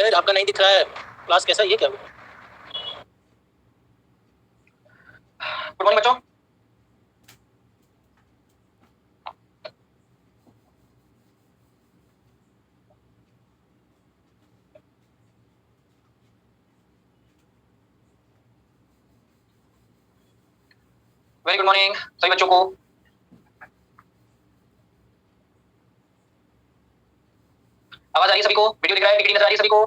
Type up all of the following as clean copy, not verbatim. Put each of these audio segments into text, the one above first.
Sir आपका नहीं दिख रहा है। क्लास कैसा है, ये क्या? गुड मॉर्निंग बच्चों। वेरी गुड मॉर्निंग सभी बच्चों को। आवाज आ रही है सभी को? वीडियो दिख रहा है? नजर आ रही है सभी को?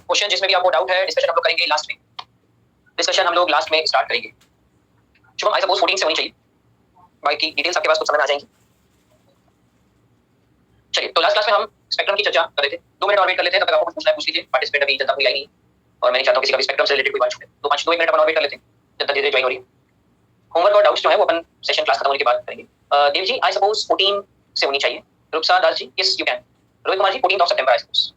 क्वेश्चन जिसमें भी आपको डाउट है डिस्कशन हम लोग करेंगे लास्ट में। डिस्कशन हम लोग लास्ट में स्टार्ट करेंगे। शुभम आई सपोज 14 से होनी चाहिए, बाकी डिटेल्स आपके पास कुछ समय में आ जाएंगी। चलिए तो लास्ट क्लास में हम स्पेक्ट्रम की चर्चा कर रहे थे। 2 मिनट और वेट कर लेते हैं, तब तक आपको कुछ पूछना है पूछ लीजिए। पार्टिसिपेट अभी जनता कोई आई नहीं और मैं नहीं चाहता हूं किसी का भी स्पेक्ट्रम से रिलेटेड कोई बात छूटे। तो 5 2 मिनट अपन और वेट कर लेते हैं, जनता धीरे-धीरे ज्वाइन हो रही है। होमवर्क और डाउट्स जो है वो अपन सेशन क्लास खत्म होने के बाद करेंगे। देव जी आई सपोज 14 से होनी चाहिए। Rupsa Das ji yes you can. Rohit Kumar ji 14 सितंबर आई सपोज।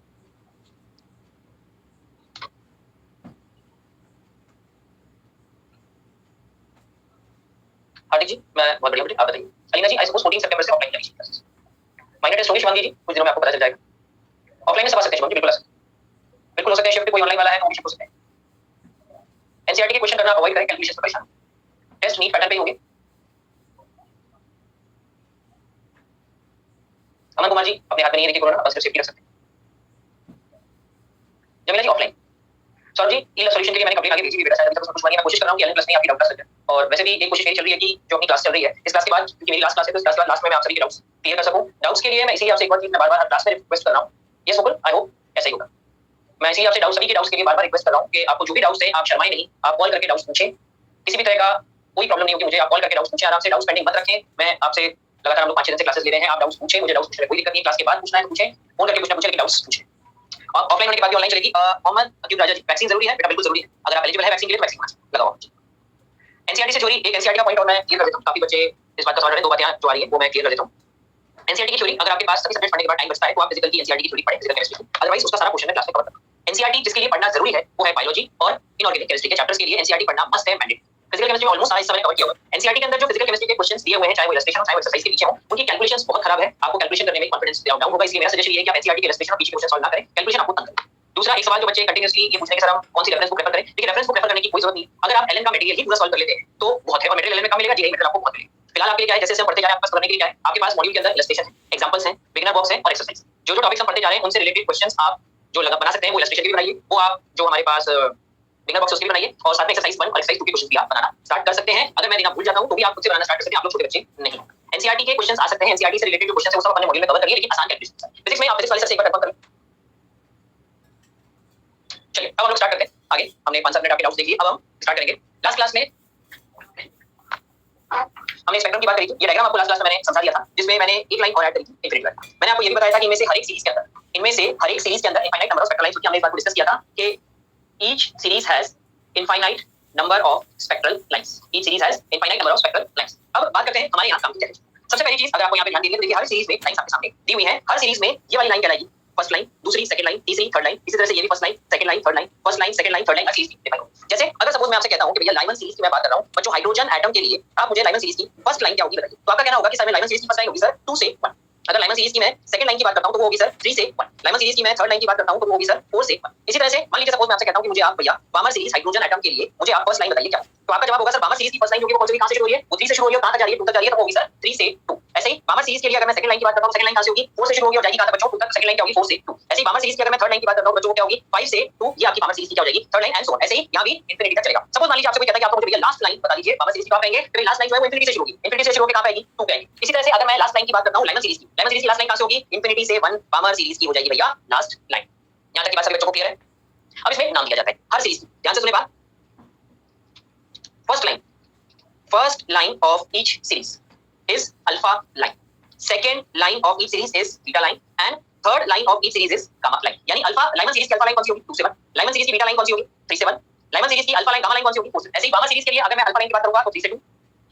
हार्दिक जी मैं बहुत बढ़िया बेटे, आप बताइए। अलीना जी आई सपोज 14 सितंबर से ऑफलाइन चलेगी क्लासेस। माइनर टेस्ट होंगे शिवांगी जी, कुछ दिनों में आपको पता चल जाएगा। ऑफलाइन में सब आ सकते हैं शिवांगी, बिल्कुल आ सकते हैं। बिल्कुल हो सकते हैं शिफ्ट, कोई ऑनलाइन वाला है तो भी शिफ्ट हो सकते हैं। एनसीईआरटी के क्वेश्चन करना अवॉइड करें, कैलकुलेशन से परेशान। टेस्ट नीट पैटर्न पे होंगे। अमन कुमार जी अपने हाथ में नहीं है, देखिए कोरोना, अपन सिर्फ सेफ्टी रख सकते हैं। जमीला जी ऑफलाइन। सर जी ये सॉल्यूशन के लिए मैंने कंप्लीट आगे भेजी भी बेटा, शायद अभी तक कुछ नहीं। मैं कोशिश कर रहा हूं कि एलएन प्लस में आपकी डाउट कर सकते हैं। और वैसे भी एक कोशिश मेरी चल रही है कि जो अपनी क्लास चल रही है इस क्लास के बाद, क्योंकि मेरी लास्ट क्लास है तो इस क्लास के बाद लास्ट में मैं आप सभी के डाउट्स क्लियर कर सकूं। डाउट्स के लिए मैं इसीलिए आपसे एक बार चीज मैं बार-बार हर क्लास में रिक्वेस्ट कर रहा हूं। यस मुकुल आई होप ऐसा ही होगा। मैं इसीलिए आपसे डाउट सभी के डाउट्स के लिए बार-बार रिक्वेस्ट कर रहा हूं कि आपको जो भी डाउट्स हैं आप शर्माएं नहीं, आप कॉल करके डाउट्स पूछें। किसी भी तरह का कोई प्रॉब्लम नहीं होगी मुझे, आप कॉल करके डाउट्स पूछें आराम से, डाउट्स पेंडिंग मत रखें। मैं आपसे लगातार हम लोग 5-6 दिन से क्लासेस ले रहे हैं, आप डाउट्स पूछें, मुझे डाउट्स पूछने में कोई दिक्कत नहीं है। क्लास के बाद पूछना है तो पूछें, फोन करके पूछना है लेकिन डाउट्स पूछें। ऑफलाइन होने के बाद भी ऑनलाइन चलेगी। मोहम्मद अकीब राजा जी वैक्सीन जरूरी है बेटा, बिल्कुल जरूरी है। अगर आप एलिजिबल है वैक्सीन के लिए तो वैक्सीन लगाओ। एनसीईआरटी से थ्योरी, एक एनसीईआरटी का पॉइंट और मैं क्लियर कर देता हूं, काफी बच्चे इस बात का सवाल कर रहे हैं। 2 बातें जो आ रही है वो मैं क्लियर कर देता हूं। एनसीईआरटी की थ्योरी अगर आपके पास सभी सब्जेक्ट पढ़ने के बाद टाइम बचता है तो आप फिजिकल की एनसीईआरटी की थ्योरी पढ़ें, फिजिकल केमिस्ट्री। अदरवाइज उसका सारा क्वेश्चन है क्लास में कवर करना। एनसीईआरटी जिसके लिए पढ़ना जरूरी है वो है बायोलॉजी और इनऑर्गेनिक केमिस्ट्री के चैप्टर्स के लिए एनसीईआरटी पढ़ना मस्ट है, मैंडेटरी। फिजिकल केमिस्ट्री ऑलमोस्ट सारा इस समय कवर किया हुआ है। एनसीईआरटी के अंदर जो फिजिकल केमिस्ट्री के क्वेश्चंस दिए हुए हैं, चाहे वो इलस्ट्रेशन हो चाहे वो एक्सरसाइज के पीछे हो, उनकी कैलकुलेशंस बहुत खराब है। आपको कैलकुलेशन करने में कॉन्फिडेंस डाउन होगा, इसलिए मेरा सजेशन ये है कि आप एनसीईआरटी के इलस्ट्रेशन और पीछे क्वेश्चन सॉल्व ना करें, कैलकुलेशन आपको तंग करें। दूसरा एक सवाल जो बच्चे कंटीन्यूअसली ये पूछने के सर हम कौन सी रेफरेंस बुक रेफर करें, लेकिन रेफरेंस बुक रेफर करने की कोई जरूरत नहीं। अगर आप एलएन का मटेरियल ही पूरा सॉल्व कर लेते हैं तो बहुत है, और मटेरियल एलएन में कम मिलेगा, जीआई मटेरियल आपको बहुत मिलेगा। फिलहाल आपके लिए क्या है, जैसे हम पढ़ते जा रहे हैं, आपके पास करने के लिए क्या है, आपके पास मॉड्यूल के अंदर इलस्ट्रेशन है, एग्जांपल्स हैं, बिगिनर बॉक्स है और एक्सरसाइज। जो टॉपिक्स हम पढ़ते जा रहे हैं उनसे रिलेटेड क्वेश्चंस आप जो लगा बना सकते हैं वो इलस्ट्रेशन के भी बनाइए, वो आप जो हमारे पास बिगिनर बॉक्स उसके भी बनाइए, और साथ में एक्सरसाइज 1 और एक्सरसाइज 2 के क्वेश्चन भी आप बनाना स्टार्ट कर सकते हैं। अगर मैं देना भूल जाता हूं तो भी आप खुद से बनाना स्टार्ट कर सकते हैं, आप लोग छोटे बच्चे नहीं। एनसीईआरटी के क्वेश्चंस आ सकते हैं, एनसीईआरटी से रिलेटेड जो क्वेश्चंस है वो सब अपने मॉड्यूल में कवर करिए, लेकिन आसान कैलकुलेशन। फिजिक्स में आप फिजिक्स वाले सर से एक बार कंफर्म करें। चलिए अब हम लोग स्टार्ट करते हैं आगे। हमने 5-7 मिनट आपके डाउट्स देख लिए, अब हम स्टार्ट करेंगे। लास्ट क्लास में हमने स्पेक्ट्रम की बात करी थी। ये डायग्राम आपको लास्ट क्लास में मैंने समझा दिया था, जिसमें मैंने एक लाइन और ऐड करी थी, इनफिनिटी लाइन। मैंने आपको ये भी बताया था कि इनमें से हर एक सीरीज के अंदर infinite number of spectral lines, क्योंकि हमने इस बात को डिस्कस किया था कि each series has infinite number of spectral lines. Each series has infinite number of spectral lines. अब बात करते हैं हमारे यहाँ काम की क्या है। सबसे पहली चीज, अगर आपको यहाँ पे ध्यान दीजिए, देखिए हर सीरीज में लाइंस आपके सामने दी हुई है। हर सीरीज में ये वाली लाइन कहलाएगी फर्स्ट लाइन, दूसरी सेकंड लाइन, तीसरी थर्ड लाइन। इसी तरह से ये भी first line, second line, third line, first line, second line, third line, series define हो। जैसे अगर सपोज मैं आपसे कहता हूं कि भैया लाइमन सीरीज की मैं बात कर रहा हूं बच्चों, हाइड्रोजन एटम के लिए आप मुझे लाइमन सीरीज की फर्स्ट लाइन क्या होगी बताइए। तो आपका कहना होगा कि सर मैं लाइमन सीरीज की फर्स्ट लाइन होगी सर 2 से 1। अगर लाइमन सीरीज की मैं सेकंड लाइन की बात करता हूं तो वो होगी सर 3 से 1। लाइमन सीरीज की मैं थर्ड लाइन की बात करता हूं तो वो होगी सर 4 से 1। इसी तरह से मान लीजिए सपोज मैं आपसे कहता हूं कि मुझे आप भैया बामर सीरीज हाइड्रोजन एटम के लिए मुझे आप फर्स्ट लाइन बताइए क्या, तो आपका जवाब होगा सर बामर सीरीज की फर्स्ट लाइन जो कि वो कौन सी, कहां से शुरू हो रही है, वो 3 से शुरू हो रही है, कहां तक जा रही है, 2 तक जा रही है, तो वो होगी सर 3 से 2। ऐसे ही बामर सीरीज के लिए अगर मैं सेकंड लाइन की बात करता हूं, सेकंड लाइन कहां से होगी, 4 से शुरू होगी और जाएगी कहां तक बच्चों, 2 तक। सेकंड लाइन क्या होगी, 4 से 2। ऐसे ही बामर सीरीज की अगर मैं थर्ड लाइन की बात करता हूं बच्चों, क्या होगी 5 से 2, ये आपकी बामर सीरीज की क्या हो जाएगी, third line and so on. ऐसे ही यहां भी इंफिनिटी तक चलेगा। सपोज मान लीजिए आपसे कोई कहता है कि आपको मुझे भैया लास्ट लाइन बता दीजिए बामर सीरीज की, कहां पाएंगे, तो लास्ट लाइन जो है वो इंफिनिटी से शुरू होगी, इंफिनिटी से शुरू होकर कहां पाएगी, 2 पे आएगी। इसी तरह से अगर मैं लास्ट लाइन की बात करता हूं लाइमन सीरीज की, लाइमन सीरीज की लास्ट लाइन कहां से होगी, इंफिनिटी से 1 बामर सीरीज की हो जाएगी भैया लास्ट लाइन। यहां तक की बात सभी बच्चों को क्लियर है। अब इसमें नाम दिया जाता है हर सीरीज की, ध्यान से सुने बात। First line of each series is alpha line, second line of each series is beta line and third line of each series is gamma line. यानी अल्फा लाइमन सीरीज की अल्फा लाइन कौन सी होगी, 2 से 1। लाइमन सीरीज की beta line कौन सी होगी, 3 से 1। Lyman series की अल्फा लाइन गामा लाइन कौन सी होगी, 4 से। ऐसे ही गामा सीरीज के लिए अगर मैं अल्फा लाइन की बात करूंगा तो 3 से 2,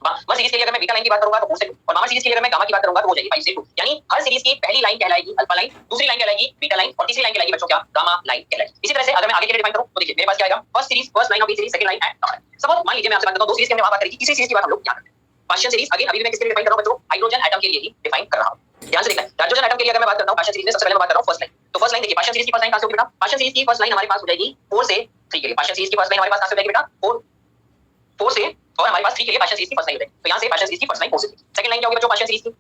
गामा सीरीज के लिए अगर मैं बीटा लाइन की बात करूंगा तो 4 से 2 और गामा सीरीज के लिए अगर मैं गामा की बात करूंगा तो हो जाएगी 5 से 2। यानी हर सीरीज की पहली लाइन कहलाएगी अल्फा लाइन, दूसरी लाइन कहलाएगी बीटा लाइन और तीसरी लाइन कहलाएगी बच्चों क्या, गामा लाइन कहलाएगी। इसी तरह से अगर मैं आगे के लिए डिफाइन करूं तो देखिए मेरे पास क्या आएगा, first series, first line of each series, second line and gamma line. Suppose मान लीजिए मैं आपसे बात करता हूं दो सीरीज की हमने वहां बात करी थी, तीसरी सीरीज की बात हम लोग क्या करते हैं, पार्शियल सीरीज। अगेन अभी भी मैं किसके लिए डिफाइन कर रहा हूं बच्चों, हाइड्रोजन एटम के लिए ही डिफाइन कर रहा हूं। ध्यान से देखना, हाइड्रोजन एटम के लिए अगर मैं बात करता हूं पार्शियल सीरीज में, सबसे पहले मैं बात कर रहा हूं फर्स्ट लाइन। तो फर्स्ट लाइन देखिए, पार्शियल सीरीज की फर्स्ट लाइन कहां से होगी बेटा, पार्शियल सीरीज की फर्स्ट लाइन हमारे पास हो जाएगी 4 से 3 के लिए। पार्शियल सीरीज की फर्स्ट लाइन हमारे पास कहां से हो जाएगी बेटा, 4 से, और हमारे पास 3 के लिए पार्शियल सीरीज की फर्स्ट लाइन हो जाएगी। तो यहां से पार्शियल सीरीज की फर्स्ट लाइन 4 से 3। सेकंड लाइन क्या होगी बच्चों पार्शियल सीरीज की,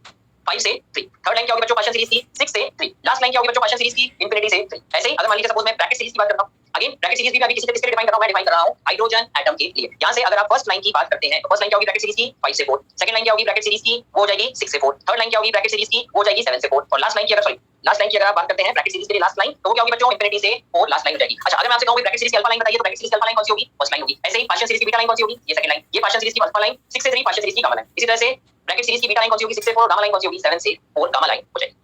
5 से 3। थर्ड लाइन क्या होगी बच्चों पार्शियल सीरीज की, 6 से 3। लास्ट लाइन क्या होगी बच्चों पार्शियल सीरीज की, इंफिनिटी से 3। ऐसे ही अगर मान लीजिए सपोज मैं ब्रैकेट सीरीज की बात करता हूं, अगेन ब्रैकेट सीरीज भी अभी किसके लिए डिफाइन कर रहा हूं, मैं डिफाइन कर रहा हूं हाइड्रोजन एटम के लिए। यहां से अगर आप फर्स्ट लाइन की बात करते हैं तो फर्स्ट लाइन क्या होगी ब्रैकेट सीरीज की, 5 से 4। सेकंड लाइन क्या होगी ब्रैकेट सीरीज की, वो हो जाएगी 6 से 4। थर्ड लाइन क्या होगी ब्रैकेट सीरीज की, वो हो जाएगी 7 से 4। और लास्ट लाइन की अगर आप बात करते हैं ब्रैकेट सीरीज के लिए लास्ट लाइन, तो वो क्या होगी बच्चों, इंफिनिटी से 4 लास्ट लाइन हो जाएगी। अच्छा, अगर मैं आपसे कहूं ब्रैकेट सीरीज की अल्फा लाइन बताइए तो ब्रैकेट सीरीज की अल्फा लाइन कौन सी होगी, फर्स्ट लाइन होगी। ऐसे ही पार्शियल सीरीज की बीटा लाइन कौन सी होगी, ये सेकंड लाइन। ये पार्शियल सीरीज की अल्फा लाइन 6 से 3, पार्शियल सीरीज की गामा लाइन। इसी तरह से ब्रैकेट सीरीज की बीटा लाइन कौन सी होगी, 6 से 4, गामा लाइन कौन सी होगी, 7 से 4 गामा लाइन हो जाएगी।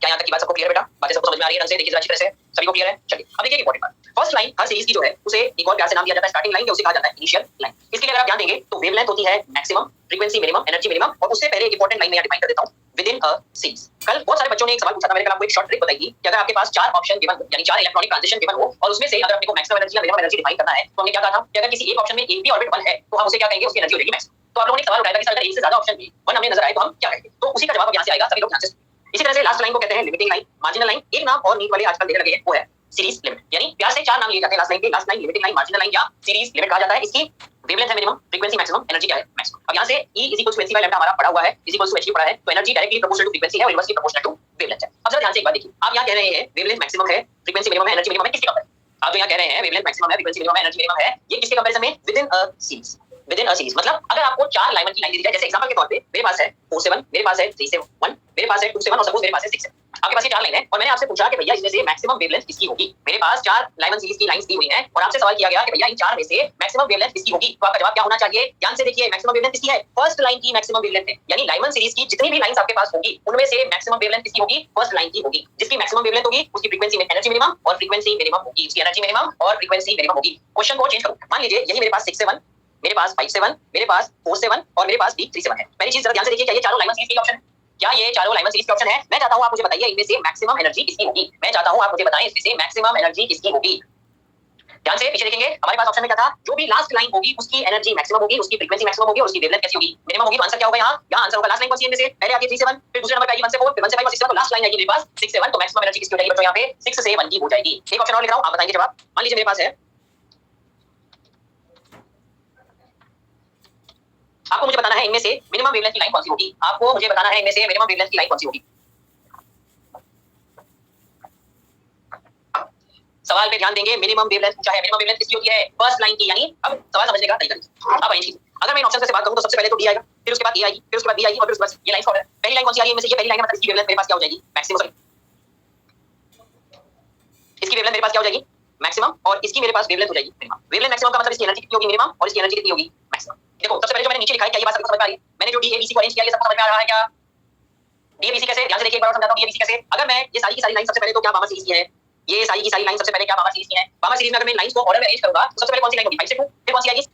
क्या यहां तक की बात सबको क्लियर है बेटा, बातें सबको समझ में आ रही है ढंग से, देखिए जरा अच्छी तरह से, सभी को क्लियर है। चलिए अब देखिए इंपॉर्टेंट बात, फर्स्ट लाइन हर सीरीज की जो है उसे एक और प्यार से नाम दिया जाता है स्टार्टिंग लाइन, या उसे कहा जाता है इनिशियल लाइन। इसके लिए अगर आप ध्यान देंगे तो वेवलेंथ होती है maximum, frequency minimum, energy minimum, और उससे पहले एक इंपॉर्टेंट लाइन में डिफाइन कर देता हूं, विद इन अ सीरीज। कल बहुत सारे बच्चों ने एक सवाल पूछा था, मैंने कल आपको एक शॉर्ट ट्रिक बताई थी कि अगर आपके पास 4 ऑप्शन गिवन हो, यानी 4 इलेक्ट्रॉनिक ट्रांजिशन गिवन हो, और उसमें से अगर अपने को मैक्सिमम एनर्जी या मिनिमम एनर्जी डिफाइन करना है, तो हमने क्या कहा था कि अगर किसी एक ऑप्शन में एक भी ऑर्बिट 1 है तो हम उसे क्या कहेंगे, उसकी एनर्जी हो जाएगी मैक्सिमम। तो आप लोगों ने एक सवाल उठाया था कि सर अगर एक से ज्यादा ऑप्शन में 1 हमें नजर आए तो हम क्या कहेंगे, तो उसी का जवाब अब यहां से आएगा, सभी लोग ध्यान से। इसी तरह से लास्ट लाइन को कहते हैं लिमिटिंग लाइन, मार्जिनल लाइन। एक नाम और नीट वाले आजकल देने लगे हैं, वो है सीरीज लिमिट। यानी प्यार से 4 नाम लिए जाते हैं लास्ट लाइन के, last line, limiting line, marginal line या सीरीज लिमिट कहा जाता है। इसकी वेवलेंथ है मिनिमम, फ्रीक्वेंसी मैक्सिमम, एनर्जी क्या है मैक्सिमम। अब यहां से E = mc लैम्डा हमारा पड़ा हुआ है, h पड़ा है, तो energy directly proportional to frequency है और इनवर्सली प्रोपोर्शनल टू वेवलेंथ है। अब जरा ध्यान से एक बात देखिए, आप यहां कह रहे हैं वेवलेंथ मैक्सिमम है, फ्रीक्वेंसी मिनिमम है, एनर्जी मिनिमम है, किसके कंपैरिजन? आप जो यहां कह रहे हैं वेवलेंथ मैक्सिमम है, फ्रीक्वेंसी मिनिमम है, एनर्जी मिनिमम है, ये किसके कंपैरिजन में, with in a series. With in a series मतलब अगर आपको 4 लाइमन की लाइन दी जाए, जैसे एग्जांपल के तौर पे मेरे पास है 4 से 1, मेरे पास है 3 से 1, मेरे पास है 2 से 1 और सपोज मेरे पास है 6 से 1। आपके पास ये 4 लाइन है और मैंने आपसे पूछा कि भैया इसमें से मैक्सिमम वेवलेंथ किसकी होगी। मेरे पास 4 लाइमन सीरीज की लाइंस दी हुई हैं और आपसे सवाल किया गया कि भैया इन 4 में से मैक्सिमम वेवलेंथ किसकी होगी, तो आपका जवाब क्या होना चाहिए, ध्यान से देखिए, मैक्सिमम वेवलेंथ किसकी है, फर्स्ट लाइन की मैक्सिमम वेवलेंथ है। यानी लाइमन सीरीज की जितनी भी लाइंस आपके पास होगी उनमें से मैक्सिमम वेवलेंथ किसकी होगी, फर्स्ट लाइन की होगी। जिसकी मैक्सिमम वेवलेंथ होगी उसकी फ्रीक्वेंसी में एनर्जी मिनिमम और फ्रीक्वेंसी मिनिमम होगी, उसकी एनर्जी मिनिमम और फ्रीक्वेंसी मिनिमम होगी। क्वेश्चन को चेंज करो, मान लीजिए यही मेरे पास 6 से 1, मेरे पास 5 से 1, मेरे पास 4 से 1 और मेरे पास भी 3 से 1 है। पहली चीज जरा ध्यान से देखिए, क्या ये चारों लाइमन सीरीज के ऑप्शन है, क्या ये चारों लाइमन सीरीज के ऑप्शन है? मैं चाहता हूं आप मुझे बताइए इनमें से मैक्सिमम एनर्जी किसकी होगी, मैं चाहता हूं आप मुझे बताएं इसमें से मैक्सिमम एनर्जी किसकी होगी। ध्यान से पीछे देखेंगे, हमारे पास ऑप्शन में क्या था, जो भी लास्ट लाइन होगी उसकी एनर्जी मैक्सिमम होगी, उसकी फ्रीक्वेंसी मैक्सिमम होगी और उसकी वेवलेंथ कैसी होगी, मिनिमम होगी। तो आंसर क्या होगा यहाँ आंसर होगा लास्ट लाइन कौन सी है इनमें से, पहले आती है 3 से 1, फिर दूसरे नंबर पे आएगी 1 से 4, फिर 1 से 5 और 6 से 1, तो लास्ट लाइन आएगी मेरे पास 6 से 1, तो मैक्सिमम एनर्जी किसकी हो जाएगी बच्चों, यहाँ पे 6 से 1 की हो जाएगी। एक ऑप्शन और लिख रहा हूं, आप बताएंगे जवाब। मान लीजिए मेरे पास है, आपको मुझे बताना है इनमें से मिनिमम वेवलेंथ की लाइन कौन सी होगी, आपको मुझे बताना है इनमें से मिनिमम वेवलेंथ की लाइन कौन सी होगी। सवाल पे ध्यान देंगे, मिनिमम वेवलेंथ पूछा है, मिनिमम वेवलेंथ किसकी होती है, फर्स्ट लाइन की। यानी अब सवाल समझने का तरीका, अब आइए अगर मैं इन ऑप्शन से बात करूं तो सबसे पहले तो डी आएगा, फिर उसके बाद ए आएगी, फिर उसके बाद बी आएगी और फिर उसके बाद ये लाइन फॉर्म है। पहली लाइन कौन सी आ रही है इनमें से, ये पहली लाइन है, मतलब इसकी वेवलेंथ मेरे पास क्या हो जाएगी, मैक्सिमम। सॉरी, इसकी वेवलेंथ मेरे पास क्या हो जाएगी, मैक्सिमम, और इसकी मेरे पास वेवलेंथ हो जाएगी मिनिमम। वेवलेंथ मैक्सिमम का मतलब इसकी एनर्जी कितनी होगी, मिनिमम, और इसकी एनर्जी कितनी होगी, मैक्सिमम। देखो सबसे पहले जो मैंने नीचे लिखा है, क्या ये बात सबको समझ में आ रही है, मैंने जो डीएबीसी को अरेंज किया, ये सबको समझ में आ रहा है क्या, डीएबीसी कैसे, ध्यान से देखिए एक बार और समझाता हूं डीएबीसी कैसे। अगर मैं ये सारी की सारी लाइन सबसे पहले तो क्या बामा सीरीज की है, ये सारी की सारी लाइन सबसे पहले क्या बामा सीरीज की है, बामा सीरीज में अगर मैं लाइंस को ऑर्डर में अरेंज करूंगा तो सबसे पहले कौन सी लाइन होगी, 5 से 2, फिर कौन सी आएगी,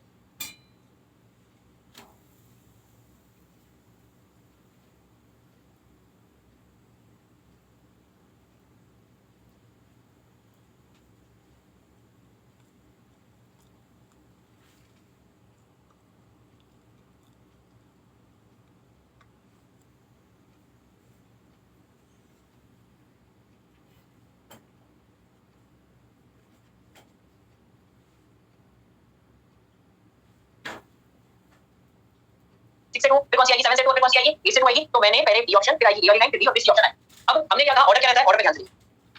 से 2, फिर कौन सी आएगी, 7 से 2, फिर कौन सी आएगी, 8 से 2 आएगी। तो मैंने पहले डी ऑप्शन, फिर आएगी ए वाली लाइन, फिर डी और फिर सी ऑप्शन है। अब हमने क्या कहा, ऑर्डर क्या रहता है, ऑर्डर पे ध्यान दीजिए।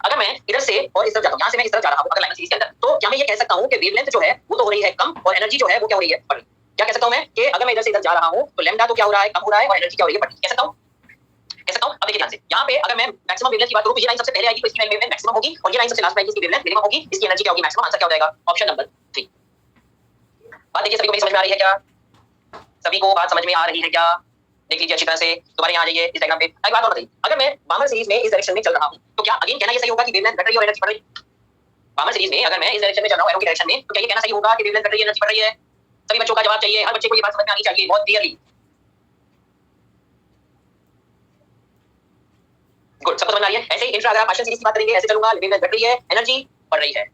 अगर मैं इधर से और इस तरफ जाता हूं, यहां से मैं इस तरफ जा रहा हूं अगर लाइन सीरीज के अंदर, तो क्या मैं ये कह सकता हूं कि वेवलेंथ जो है वो तो हो रही है कम और एनर्जी जो है वो क्या हो रही है, बढ़ रही है। क्या कह सकता हूं मैं कि अगर मैं इधर से इधर जा रहा हूं तो लैम्डा तो क्या हो रहा है, कम हो रहा है, और एनर्जी क्या हो रही है, बढ़ रही है। कह सकता हूं, कह सकता हूं। अब देखिए ध्यान से, यहां पे अगर मैं मैक्सिमम वेवलेंथ की बात करूं तो ये लाइन सबसे पहले आएगी, तो इसकी वेवलेंथ मैक्सिमम होगी, और ये लाइन सबसे लास्ट में आएगी, इसकी वेवलेंथ मिनिमम होगी, इसकी एनर्जी क्या होगी, मैक्सिमम। आंसर क्या हो जाएगा, ऑप्शन नंबर 3। बात देखिए सभी को समझ में आ रही है क्या, सभी को बात समझ में आ रही है क्या, देख लीजिए अच्छी तरह से, दोबारा यहाँ आ जाइए इस डायग्राम पे। एक बात और बताइए, अगर मैं बामर सीरीज में इस डायरेक्शन में चल रहा हूं तो क्या अगेन कहना ये सही होगा कि वेवलेंथ घट रही है और एनर्जी बढ़ रही है। बामर सीरीज में अगर मैं इस डायरेक्शन में चल रहा हूं, एरो की डायरेक्शन में, तो क्या ये कहना सही होगा कि वेवलेंथ घट रही है, एनर्जी बढ़ रही है। सभी बच्चों का जवाब चाहिए, हर बच्चे को ये बात समझ में आनी चाहिए बहुत क्लियरली। गुड, सबको समझ में आ रही है? ऐसे ही इंफ्रा अगर आप पार्शियल सीरीज की बात करेंगे, ऐसे चलूंगा, वेवलेंथ घट रही है, एनर्जी बढ़ रही है,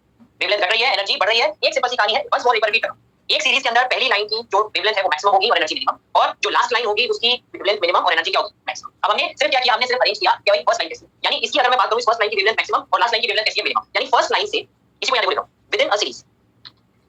वेवलेंथ घट रही है, एनर्जी बढ़ रही है। एक सिंपल सी कहानी है, बस वो एक बार रिपीट करो। एक सीरीज के अंदर पहली लाइन की जो वेवलेंथ है वो मैक्सिमम होगी और एनर्जी मिनिमम, और जो लास्ट लाइन होगी उसकी वेवलेंथ मिनिमम और एनर्जी क्या होगी? मैक्सिमम। अब हमने सिर्फ क्या किया, हमने सिर्फ अरेंज किया कि भाई फर्स्ट लाइन कैसी है, यानी इसकी अगर मैं बात करूं, इस फर्स्ट लाइन की वेवलेंथ मैक्सिमम और लास्ट लाइन की वेवलेंथ कैसी है? मिनिमम। यानी फर्स्ट लाइन से इसी को याद रखो, with in a series,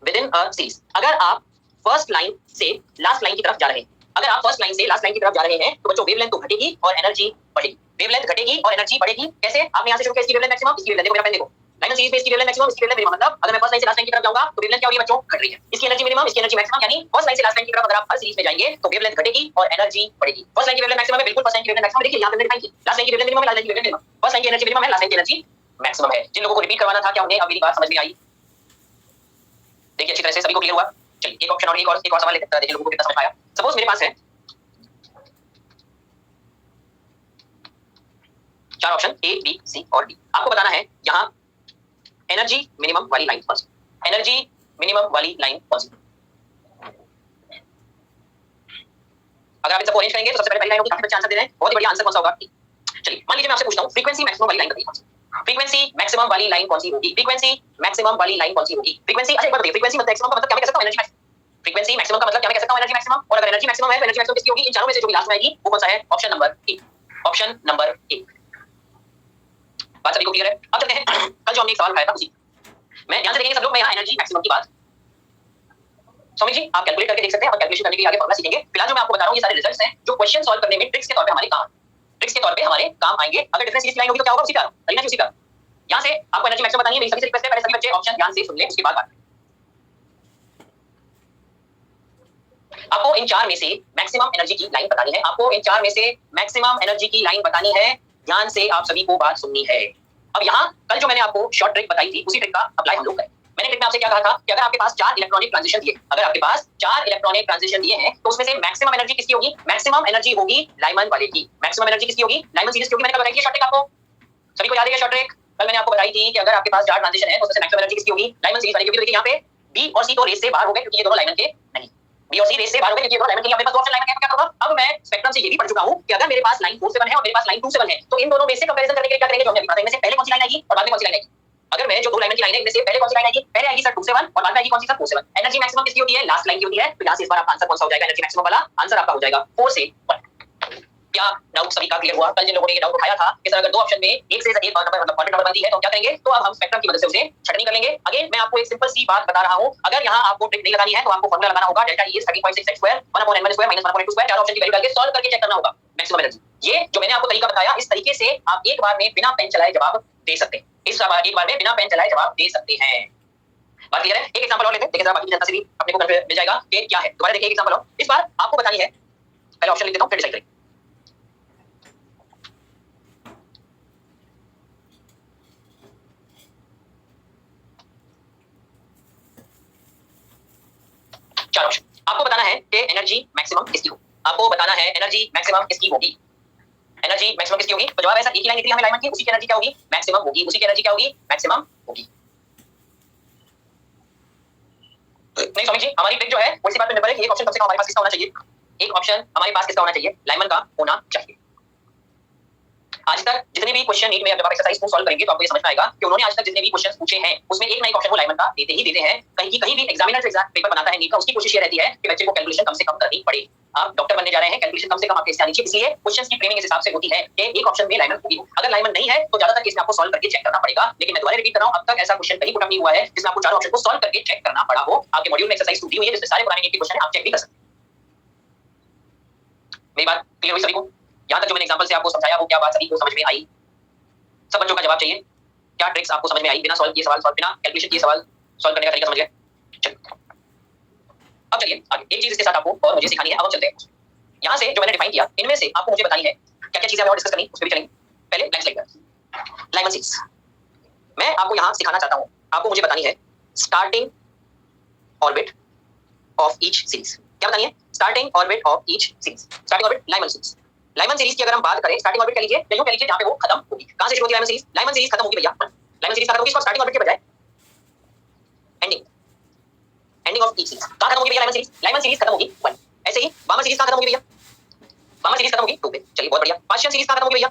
with in a series अगर आप फर्स्ट लाइन से लास्ट लाइन की तरफ जा रहे हैं, अगर आप फर्स्ट लाइन से लास्ट लाइन की तरफ जा रहे हैं तो बच्चों वेवलेंथ तो घटेगी और एनर्जी बढ़ेगी। वेवलेंथ घटेगी और एनर्जी बढ़ेगी कैसे? आपने यहां से शुरू किया, इसकी वेवलेंथ मैक्सिमम, इसकी वेवलेंथ देखो, मेरा पेन देखो, लाइन सीरीज में इसकी वेवलेंथ मैक्सिमम, इसकी वेवलेंथ मिनिमम। मतलब अगर मैं फर्स्ट लाइन से लास्ट लाइन की तरफ जाऊंगा तो वेवलेंथ क्या होगी बच्चों? घट रही है। इसकी एनर्जी मिनिमम, इसकी एनर्जी मैक्सिमम, यानी फर्स्ट लाइन से लास्ट लाइन की तरफ अगर आप हर सीरीज में जाएंगे तो वेवलेंथ घटेगी और एनर्जी बढ़ेगी। फर्स्ट लाइन की वेवलेंथ मैक्सिमम है, बिल्कुल फर्स्ट लाइन की वेवलेंथ मैक्सिमम, देखिए यहां पे मैंने डिफाइन की, लास्ट लाइन की वेवलेंथ मिनिमम है, लास्ट लाइन की वेवलेंथ मिनिमम, फर्स्ट लाइन की एनर्जी मिनिमम है, लास्ट लाइन की एनर्जी मैक्सिमम है। जिन लोगों को रिपीट करवाना था, क्या उन्हें अब मेरी बात समझ में आई? देखिए अच्छी तरह से सभी को क्लियर हुआ? चलिए एक ऑप्शन और एक और सवाल लेते हैं, देखिए लोगों को कितना समझ आया। सपोज मेरे पास है चार ऑप्शन ए, बी, सी और डी। आपको बताना है यहाँ एनर्जी मिनिमम वाली लाइन कौन सी, एनर्जी मिनिमम वाली लाइन कौन सी। अगर आप इन सबको अरेंज करेंगे तो सबसे पहले पहली लाइन होगी, काफी बच्चे आंसर दे रहे हैं, बहुत ही बढ़िया। आंसर कौन सा होगा? चलिए मान लीजिए मैं आपसे पूछता हूँ, फ्रीक्वेंसी मैक्सिमम वाली लाइन बताइए कौन सी, फ्रीक्वेंसी मैक्सिमम वाली लाइन कौन सी होगी, फ्रीक्वेंसी मैक्सिमम वाली लाइन कौन सी होगी, फ्रीक्वेंसी। अच्छा एक बात बताइए, फ्रीक्वेंसी मैक्सिमम का मतलब क्या मैं कह सकता हूँ? Energy maximum. फ्रीक्वेंसी मैक्सिमम का मतलब क्या मैं कह सकता हूँ? Energy maximum. और अगर एनर्जी मैक्सिमम है तो एनर्जी मैक्सिमम किसकी होगी? इन चारों में से जो भी लास्ट में आएगी वो कौन सा है? Option number A, option number A. बात सभी को क्लियर है? अब चलते हैं कल जो हमने एक सवाल उठाया था उसी, मैं ध्यान से देखेंगे सब लोग, मैं यहाँ एनर्जी मैक्सिमम की बात, सौमिक जी आप कैलकुलेट करके देख सकते हैं और कैलकुलेशन करने के लिए आगे फॉर्मूला सीखेंगे। फिलहाल जो मैं आपको बता रहा हूँ ये सारे रिजल्ट्स हैं जो क्वेश्चन सॉल्व करने में ट्रिक्स के तौर पे हमारे काम, ट्रिक्स के तौर पे हमारे काम आएंगे। अगर डिफरेंस सीरीज लाइन होगी तो क्या होगा? उसी का तरीका उसी का। यहाँ से आपको एनर्जी मैक्सिमम बतानी है, मेरी सभी से रिक्वेस्ट है पहले सभी बच्चे ऑप्शन ध्यान से सुन ले, उसके बाद बात। आपको इन चार में से मैक्सिमम एनर्जी की लाइन बतानी है, आपको इन चार में से मैक्सिमम एनर्जी की लाइन बतानी है। ध्यान से आप सभी को बात सुननी है। अब यहाँ कल जो मैंने आपको शॉर्ट ट्रिक बताई थी उसी ट्रिक का अप्लाई हम लोग करें। मैंने ट्रिक में आपसे क्या कहा था कि अगर आपके पास चार इलेक्ट्रॉनिक ट्रांजिशन दिए, अगर आपके पास चार इलेक्ट्रॉनिक ट्रांजिशन दिए हैं तो उसमें से मैक्सिमम एनर्जी किसकी होगी? मैक्सिमम एनर्जी होगी लाइमन वाले की। मैक्सिमम एनर्जी किसकी होगी? लाइमन सीरीज की होगी। मैंने कल बताई थी शॉर्ट ट्रिक, आपको सभी को याद है शॉर्ट ट्रिक? कल मैंने आपको बताई थी कि अगर आपके पास चार ट्रांजिशन है तो उसमें मैक्सिमम एनर्जी किसकी होगी? लाइमन सीरीज वाली की होगी। तो देखिए यहाँ पे बी और सी तो रेस से बाहर हो गए क्योंकि ये दोनों लाइमन के नहीं, बी और सी रेस से बाहर हो गए क्योंकि ये दोनों लाइमन के। यहाँ पे दो ऑप्शन लाइमन के, क्या करूंगा? अब मैं स्पेक्ट्रम से ये भी पढ़ चुका हूं कि अगर मेरे पास लाइन 47 है और मेरे पास लाइन 27 है तो इन दोनों में से कंपैरिजन करने के लिए क्या करेंगे? जो हमने बताया, इनमें से पहले कौन सी लाइन आएगी और बाद में कौन सी लाइन आएगी। अगर मैं जो दो लाइन की लाइन है इनमें से पहले कौन सी लाइन आएगी? पहले आएगी सर 27 और बाद में आएगी कौन सी सर? 47। एनर्जी मैक्सिमम किसकी होती है? लास्ट लाइन की होती है। तो यहां से इस बार आपका आंसर कौन सा हो जाएगा? एनर्जी मैक्सिमम वाला आंसर आपका हो जाएगा 4 से 1। क्या डाउट सभी का क्लियर हुआ? कल जिन लोगों ने ये डाउट उठाया था कि सर अगर दो ऑप्शन में एक से एक नंबर मतलब क्वाड्रेंट नंबर बनती है तो क्या करेंगे? तो अब हम स्पेक्ट्रम की मदद से उसे छटनी कर लेंगे। अगेन मैं आपको एक सिंपल सी बात बता रहा हूं, अगर यहां आपको ट्रिक नहीं लगानी है तो आपको फॉर्मूला लगाना होगा delta E is 13.6 x square 1/n square minus 1/2 square. चार ऑप्शन की वैल्यू डाल के सॉल्व करके चेक करना होगा मैक्सिमम एनर्जी। ये जो मैंने आपको तरीका बताया, इस तरीके से आप एक बार में बिना पेन चलाए जवाब दे सकते हैं। इस एक बार में बिना पेन चलाए जवाब दे सकते हैं। बात क्लियर है? एक एग्जांपल और लेते हैं, देखिए जरा बाकी जनता से भी अपने को मिल जाएगा कि क्या है। दोबारा देखिए एक एग्जांपल और, इस बार आपको बतानी है, पहले ऑप्शन लिख देता हूं फिर डिसाइड करें। चार ऑप्शन आपको बताना है कि एनर्जी मैक्सिमम किसकी होगी। आपको बताना है एनर्जी मैक्सिमम किसकी होगी, एनर्जी मैक्सिमम किसकी होगी। तो जवाब है सर एक ही लाइन निकली हमें लाइमन की, उसी की एनर्जी क्या होगी? मैक्सिमम होगी। उसी की एनर्जी क्या होगी? मैक्सिमम होगी। नहीं स्वामी जी, हमारी ट्रिक जो है वो इसी बात पे निर्भर है कि एक ऑप्शन कम से कम हमारे पास किसका होना चाहिए, एक ऑप्शन हमारे पास किसका होना चाहिए? लाइमन का होना चाहिए। आज तक जितने भी क्वेश्चन नीट में जब आप एक्सरसाइज को सॉल्व करेंगे तो आपको ये समझ में आएगा कि उन्होंने आज तक जितने भी क्वेश्चंस पूछे हैं उसमें एक ना एक ऑप्शन वो लाइमन का देते ही देते हैं। कहीं भी एग्जामिनर जो एग्जाम पेपर बनाता है नीट का, उसकी कोशिश ये रहती है कि बच्चे को कैलकुलेशन कम से कम करनी पड़े। आप डॉक्टर बनने जा रहे हैं, कैलकुलेशन कम से कम आपके इससे आनी चाहिए, इसलिए क्वेश्चंस की फ्रेमिंग इस हिसाब से होती है कि एक ऑप्शन में लाइमन होगी। अगर लाइमन नहीं है तो ज्यादातर केस में आपको सॉल्व करके चेक करना पड़ेगा। लेकिन मैं दोबारा रिपीट कर रहा हूं, अब तक ऐसा क्वेश्चन कहीं पुट अप नहीं हुआ है जिसमें आपको चारों ऑप्शन को सॉल्व करके चेक करना पड़ा हो। आपके मॉड्यूल में एक्सरसाइज दी हुई है जिसमें सारे पुराने नीट के क्वेश्चन आप चेक भी कर सकते हैं। मेरी बात क्लियर हुई सभी को? यहां तक जो मैंने एग्जांपल से आपको समझाया वो क्या बात सभी को समझ में आई? सब बच्चों का जवाब चाहिए। क्या ट्रिक्स आपको समझ में आई? बिना सॉल्व किए सवाल सॉल्व, बिना कैलकुलेशन किए सवाल सॉल्व करने का तरीका समझ गए? चलिए अब चलिए आगे एक चीज इसके साथ आपको और मुझे सिखानी है। अब हम चलते हैं यहाँ से जो मैंने डिफाइन किया, इनमें से आपको मुझे बतानी है क्या क्या चीजें हमें और डिस्कस करनी, उस पर भी चलेंगे। पहले ब्लैंक स्लाइड पर लाइमन सीरीज मैं आपको यहाँ सिखाना चाहता हूँ। आपको मुझे बतानी है starting orbit of each series. क्या बतानी है? Starting orbit of each series. Starting orbit Lyman series. Lyman series की अगर हम बात करें, स्टार्टिंग ऑर्बिट कह लीजिए या यूं कह लीजिए जहां पे वो खत्म होगी। कहां से शुरू होगी लाइमन सीरीज? लाइमन सीरीज खत्म होगी भैया, लाइमन सीरीज खत्म होगी, इसको स्टार्टिंग ऑर्बिट के बजाय ending, ending of each series. कहां खत्म होगी भैया लाइमन सीरीज? लाइमन सीरीज खत्म होगी 1। ऐसे ही बामन सीरीज कहां खत्म होगी भैया? बामन सीरीज खत्म होगी 2 पे। चलिए बहुत बढ़िया। पार्शियल सीरीज कहां खत्म होगी भैया?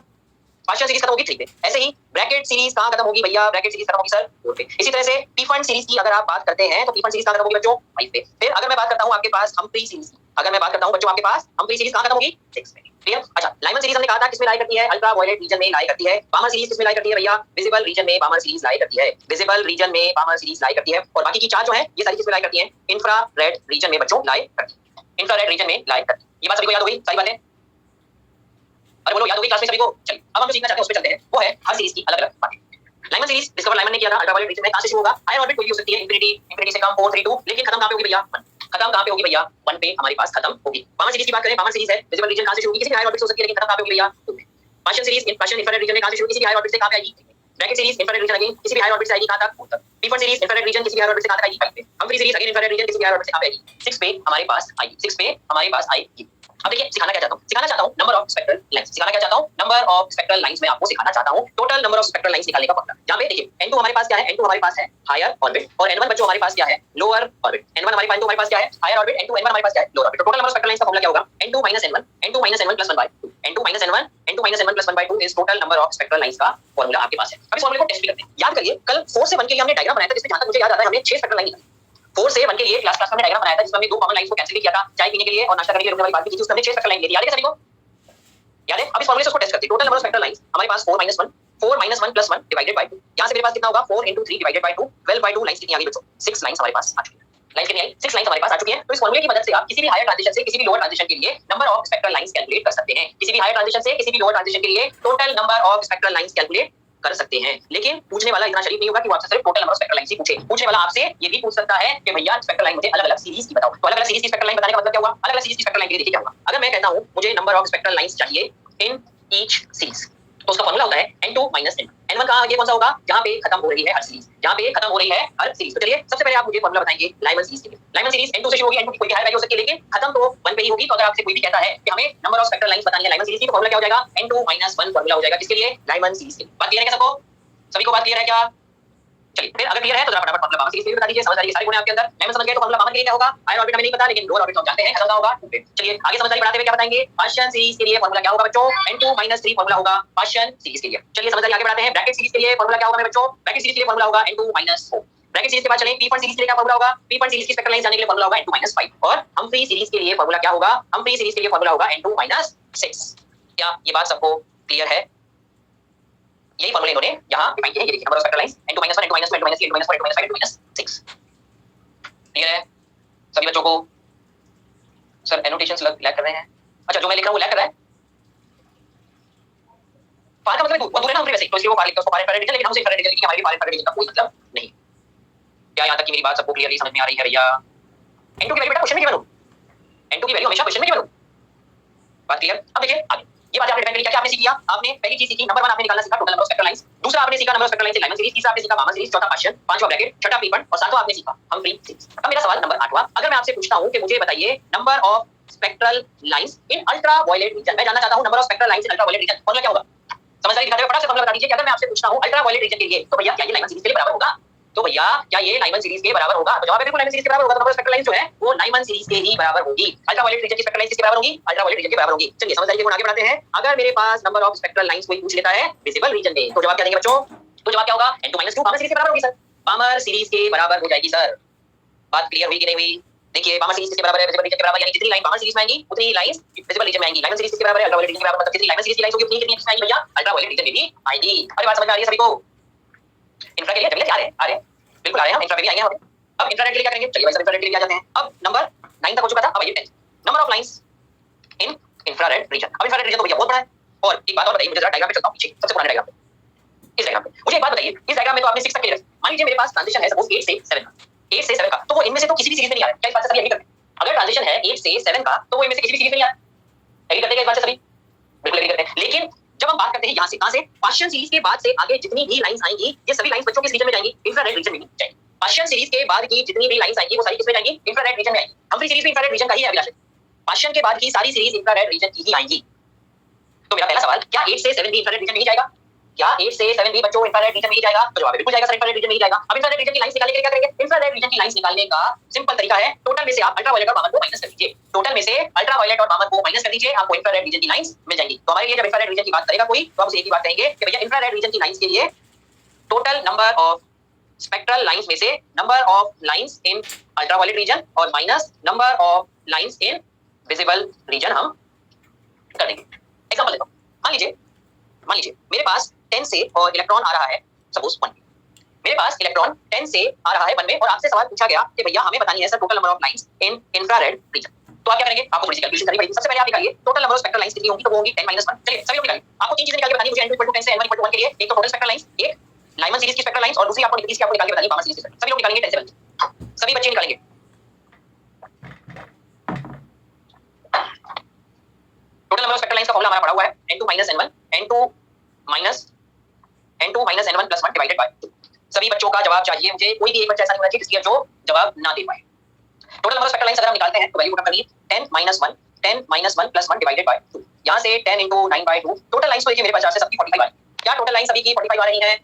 पार्शियल सीरीज खत्म होगी 3 पे। ऐसे ही ब्रैकेट सीरीज कहां खत्म होगी भैया? ब्रैकेट सीरीज खत्म होगी सर 4 पे। इसी तरह से पी फंड सीरीज की अगर आप बात करते हैं तो पी फंड सीरीज कहां खत्म होगी बच्चों? 5 पे। फिर अगर मैं बात करता हूं आपके पास हम्फ्री सीरीज, अगर मैं बात करता हूं बच्चों आपके पास हम्फ्री सीरीज कहां खत्म होगी? 6 पे। क्लियर? अच्छा, लाइमन सीरीज हमने कहा था किसमें लाई करती है? अल्ट्रा वायलेट रीजन में लाई करती है। बामर सीरीज किसमें लाई करती है भैया? विजिबल रीजन में बामर सीरीज लाई करती है। विजिबल रीजन में बामर सीरीज लाई करती है। और बाकी की 4 जो है ये सारी किसमें लाई करती है? इंफ्रारेड रीजन में बच्चों लाई करती है। इंफ्रारेड रीजन में लाई करती है। ये बात सभी को याद हो गई? सारी बातें अरे बोलो याद हो गई क्लास में सभी को? चलिए अब हम जो सीखना चाहते हैं उस पे चलते हैं, वो है हर सीरीज की अलग-अलग बातें। लाइमन सीरीज डिस्कवर लाइमन ने किया था अल्ट्रावायलेट रीजन में। कहां से शुरू होगा? हायर ऑर्बिट कोई भी हो सकती है, इंफिनिटी से कम 4 3 2, लेकिन खत्म कहां पे होगी भैया? 1। खत्म कहां पे होगी भैया? 1 पे हमारे पास खत्म होगी। बामर सीरीज की बात करें, बामर सीरीज है विजिबल रीजन कहां से शुरू होगी? किसी भी हायर ऑर्बिट से हो सकती है, लेकिन खत्म कहां पे होगी भैया? 2 में। पार्शियल सीरीज इंफ्रारेड रीजन में कहां से शुरू? किसी भी हायर ऑर्बिट से कहां पे आएगी? Brackett series infrared reason again किसी भी हायर ऑर्बिट से आएगी कहां तक? 4 तक। पीफर सीरीज इंफ्रारेड रीजन किसी भी हायर ऑर्बिट से कहां तक आएगी? 5 पे। Humphry series again infrared reason किसी भी हायर ऑर्बिट से कहां पे आएगी? 6 पे हमारे पास आएगी। 6 पे हमारे पास आएगी। अब देखिए सिखाना क्या चाहता हूं? सिखाना चाहता हूं नंबर ऑफ स्पेक्ट्रल लाइंस। सिखाना क्या चाहता हूं? नंबर ऑफ स्पेक्ट्रल लाइंस में आपको सिखाना चाहता हूं total number of spectral lines निकालने का फॉर्मूला। जहां पे देखिए n2 हमारे पास क्या है? n2 हमारे पास है हायर ऑर्बिट और n1 बच्चों हमारे पास क्या है? Lower orbit. n1 हमारे पास n2 हमारे पास क्या है? Higher orbit. n2 n1 हमारे पास क्या है? Lower orbit. तो total number of spectral lines का फॉर्मूला क्या होगा? n2 n1 n2 n1 + 1/2 n2 n1 n2 n1 + 1/2 is total number of spectral lines का फॉर्मूला आपके पास है। अब इस फॉर्मूले को टेस्ट भी करते हैं। याद करिए कल 4 से 1 के लिए हमने डायग्राम बनाया था, जिसमें जहां तक मुझे याद आता है हमने 6 स्पेक्ट्रल लाइन निकाली। 4 से 1 के लिए क्लास में हमने डायग्राम बनाया था, जिसमें हमने 2 कॉमन लाइंस को कैंसिल किया था, चाय पीने के लिए और नाश्ता करने के लिए रुकने वाली बात भी की थी। उसमें हमने 6 स्पेक्ट्रल लाइन ली थी। याद है सभी को? याद है? अब इस फॉर्मूले से उसको टेस्ट करते हैं। Total number of spectral lines हमारे पास 4 - 1 + 1 डिवाइडेड बाय 2। यहां से मेरे पास कितना होगा? 4 * 3 डिवाइडेड बाय 2 12/2 लाइंस कितनी आ गई बच्चों? 6 लाइंस हमारे पास आ चुकी है। लाइंस कितनी आई? 6 लाइंस हमारे पास आ चुकी है। तो इस फॉर्मूले की मदद से आप किसी भी हायर ट्रांजिशन से किसी भी लोअर ट्रांजिशन के लिए number of spectral lines calculate कर सकते हैं। किसी भी हायर ट्रांजिशन से किसी भी लोअर ट्रांजिशन के लिए total number of spectral lines calculate कर सकते हैं। लेकिन पूछने वाला इतना शरीफ नहीं होगा कि वो आपसे सिर्फ total number of spectral lines ही पूछे। पूछने वाला आपसे ये भी पूछ सकता है कि भैया स्पेक्ट्रल लाइन मुझे अलग-अलग सीरीज की बताओ। तो अलग-अलग सीरीज की स्पेक्ट्रल लाइन बताने का मतलब क्या हुआ? अलग-अलग सीरीज की स्पेक्ट्रल लाइन के लिए देखिए क्या होगा? अगर मैं कहता हूं मुझे नंबर ऑफ स्पेक्ट्रल लाइंस चाहिए इन ईच सीरीज, तो उसका फॉर्मूला होता है n2 - n1। n1 कहां ये कौन सा होगा? जहां पे खत्म हो रही है हर सीरीज, जहां पे खत्म हो रही है हर सीरीज। तो चलिए सबसे पहले आप मुझे फॉर्मूला बताएंगे लाइमन सीरीज के लिए। लाइमन सीरीज n2 से शुरू होगी, n2 की कोई भी हायर वैल्यू हो सकती है, लेकिन खत्म तो 1 पे ही होगी। तो अगर आपसे कोई भी कहता है कि हमें नंबर ऑफ स्पेक्ट्रल लाइंस बतानी है लाइमन सीरीज की, तो फॉर्मूला क्या हो जाएगा? n2 - 1 फॉर्मूला हो जाएगा किसके लिए? लाइमन सीरीज के लिए। बात क्लियर है क्या सबको? सभी को बात क्लियर है क्या? चलिए फिर अगर क्लियर है तो जरा फटाफट फॉर्मूला बामर सीरीज के लिए बता दीजिए। समझ आ रही है सारी गुण आपके अंदर? मैं समझ गया तो फॉर्मूला बामर के लिए क्या होगा? हायर ऑर्बिट हमें नहीं पता, लेकिन लोअर ऑर्बिट हम जानते हैं, खत्म कहां होगा? 2 पे। चलिए आगे समझदारी बढ़ाते हुए क्या बताएंगे? पार्शियल सीरीज के लिए फॉर्मूला क्या होगा बच्चों? n2 - 3 फॉर्मूला होगा पार्शियल सीरीज के लिए। चलिए समझदारी आगे बढ़ाते हैं। ब्रैकेट सीरीज के लिए फॉर्मूला क्या होगा मेरे बच्चों? ब्रैकेट सीरीज के लिए फॉर्मूला होगा n2 - 4। ब्रैकेट सीरीज के बाद चलें पी फंड सीरीज के लिए क्या फॉर्मूला होगा? पी फंड सीरीज की स्पेक्ट्रल लाइन जानने के लिए फॉर्मूला होगा n2 - 5 और हम्फ्री सीरीज के लिए फॉर्मूला क्या होगा? हम्फ्री सीरीज के लिए फॉर्मूला होगा n2 - 6। क्या ये बात सबको क्लियर है? यही फॉर्मूले इन्होंने यहां डिफाइन किए हैं। ये देखिए number of spectral lines n2 - 1 n2 - 2 n2 - 3 n2 - 4 n2 - 5 n2 - 6। Clear है सभी बच्चों को? सर एनोटेशंस लैग कर रहे हैं। अच्छा जो मैं लिख रहा हूं वो लैग कर रहा है। फार का मतलब वो दूर है ना हमसे वैसे, तो इसलिए वो फार लिखता है, उसको फार इंफ्रारेड रीजन, लेकिन हमसे इंफ्रारेड रीजन लिखी, हमारे फार इंफ्रारेड रीजन का कोई मतलब नहीं। क्या यहां तक की मेरी बात सबको क्लियरली समझ में आ रही है भैया? n2 की वैल्यू बेटा क्वेश्चन में गिवन हो, n2 की वैल्यू हमेशा क्वेश्चन में गिवन हो। बात क्लियर? अब देखिए आगे ये बात आपने डिफाइन करी। क्या आपने सीख लिया? आपने पहली चीज सीखी नंबर 1 आपने निकालना सीखा total number of spectral lines. दूसरा आपने सीखा number of spectral lines in Lyman series. तीसरा आपने सीखा बामर सीरीज। चौथा पार्शियल, पांचवा ब्रैकेट, छठा प्री फंड और सातवां आपने सीखा हम्फ्री सीरीज। अब मेरा सवाल नंबर 8वां, अगर मैं आपसे पूछता हूं कि मुझे बताइए number of spectral lines in ultraviolet region, मैं जानना चाहता हूं number of spectral lines in ultraviolet region, formula क्या होगा? समझदारी दिखाते हुए फटाफट से फॉर्मूला बता दीजिए कि अगर मैं आपसे पूछता हूं अल्ट्रा वायलेट रीजन के लिए, तो भैया क्या ये लाइमन सीरीज के लिए बराबर होगा? तो भैया क्या ये लाइमन सीरीज के बराबर होगा? तो जवाब है बिल्कुल लाइमन सीरीज के बराबर होगा। तो नंबर ऑफ स्पेक्ट्रल लाइंस जो है वो लाइमन सीरीज के ही बराबर होगी। अल्ट्रा वायलेट रीजन की स्पेक्ट्रल लाइंस किसके बराबर होगी? अल्ट्रा वायलेट रीजन के बराबर होगी। चलिए समझदारी के गुण आगे बढ़ाते हैं। अगर मेरे पास नंबर ऑफ स्पेक्ट्रल लाइंस कोई पूछ लेता है विजिबल रीजन में, तो जवाब क्या देंगे बच्चों? तो जवाब क्या होगा? n2 - 2 बामर सीरीज के बराबर होगी सर। बामर सीरीज के बराबर हो जाएगी सर। बात क्लियर हुई कि नहीं हुई? देखिए बामर सीरीज किसके बराबर है? विजिबल रीजन के बराबर, यानी जितनी लाइन बामर सीरीज में आएंगी उतनी लाइंस विजिबल रीजन में आएंगी। लाइमन सीरीज किसके बराबर है? अल्ट्रा वायलेट रीजन के बराबर, मतलब जितनी लाइमन सीरीज की लाइंस होगी उतनी कितनी किसमें आएगी भैया? अल्ट्रा वायलेट रीजन में भी आएगी। अरे बात समझ में आ रही है सभी को? इंफ्रा के लिए जमीन आ रहे हैं बिल्कुल आ रहे हैं, हम इंफ्रा पे भी आएंगे हम। अब इंफ्रारेड के लिए क्या करेंगे? चलिए भाई सब इंफ्रारेड के लिए आ जाते हैं। अब नंबर 9 तक हो चुका था, अब ये 10 number of lines in infrared reason. अब इंफ्रारेड रीजन तो भैया बहुत बड़ा है। और एक बात और बताइए मुझे, जरा डायग्राम पे चलता हूं, पीछे सबसे पुराने डायग्राम पे, इस डायग्राम पे मुझे एक बात बताइए, इस डायग्राम में तो आपने 6 तक क्लियर है। मान लीजिए मेरे पास ट्रांजिशन है सपोज 8 से 7 का, 8 से 7 का, तो वो इनमें से तो किसी भी सीरीज में नहीं आ रहा है। क्या इस बात से सभी एग्री करते हैं? अगर ट्रांजिशन है 8 से 7 का, तो वो इनमें से किसी भी सीरीज में नहीं आ रहा है। एग्री करते हैं इस बात से सभी? बिल्कुल एग्री करते हैं। लेकिन जब हम बात करते हैं यहां से, कहां से? पार्शियल सीरीज के बाद से आगे जितनी भी लाइंस आएंगी, ये सभी लाइंस बच्चों के रीजन में जाएंगी, इंफ्रारेड रीजन में जाएंगी। पार्शियल सीरीज के बाद की जितनी भी लाइंस आएंगी वो सारी किसमें जाएंगी? इंफ्रारेड रीजन में आएंगी। हम्फ्री सीरीज भी इंफ्रारेड रीजन का ही है अभिलाष। पार्शियल के बाद की सारी सीरीज इंफ्रारेड रीजन की ही आएंगी। तो मेरा पहला सवाल, क्या 8 से 7 भी इंफ्रारेड रीजन में ही जाएगा? क्या 8 से 7 भी बच्चों इंफ्रारेड रीजन में ही जाएगा? तो जवाब बिल्कुल जाएगा सर, इंफ्रारेड रीजन में ही जाएगा। अब इंफ्रारेड रीजन की लाइंस निकालने के लिए क्या करेंगे? इंफ्रारेड रीजन की लाइंस निकालने का सिंपल तरीका है, टोटल में से आप अल्ट्रावायलेट और गामा को माइनस कर दीजिए। टोटल में से अल्ट्रावायलेट और गामा को माइनस कर दीजिए, आपको इंफ्रारेड रीजन की लाइंस मिल जाएंगी। तो हमारे लिए जब इंफ्रारेड रीजन की बात करेगा कोई, तो हम उसे एक ही बात कहेंगे कि भैया इंफ्रारेड रीजन की लाइंस के लिए total number of spectral lines में से number of lines in ultraviolet region और minus number of lines in visible region हम कर देंगे। एग्जांपल लेता हूं, मान लीजिए मेरे पास 10 से और इलेक्ट्रॉन आ रहा है सपोज 1 में। मेरे पास इलेक्ट्रॉन 10 से आ रहा है 1 में और आपसे सवाल पूछा गया कि भैया हमें बतानी है sir total number of lines in infrared reason. तो आप क्या करेंगे? आपको थोड़ी सी कैलकुलेशन करनी पड़ेगी। सबसे पहले आप निकालिए total number of spectral lines कितनी होंगी, तो वो होंगी 10 - 1। चलिए सभी लोग निकालिए। आपको तीन चीजें निकाल के बतानी है मुझे, n2 = 10 से n1 = 1 के लिए। एक तो टोटल स्पेक्ट्रल लाइंस, एक लाइमन सीरीज की स्पेक्ट्रल लाइंस और दूसरी आपको निकल के बतानी है गामा सीरीज की। सभी लोग निकालेंगे 10 से 1। सभी बच्चे निकालेंगे। Total number of spectral lines का फार्मूला हमारा पड़ा हुआ है n2 - n1 n2 - n1 + 1 divided by 2। सभी बच्चों का जवाब चाहिए मुझे, कोई भी एक बच्चा ऐसा नहीं होना चाहिए जिसकी जो जवाब ना दे पाए। Total number of spectral lines अगर हम निकालते हैं तो वैल्यू पुट करनी है 10 - 1 10 - 1 + 1 डिवाइडेड बाय 2। यहां से 10 * 9/2। टोटल लाइंस तो देखिए मेरे पास 4 से सबकी 45 आ रही है। क्या टोटल लाइन सभी की 45 आ रही है?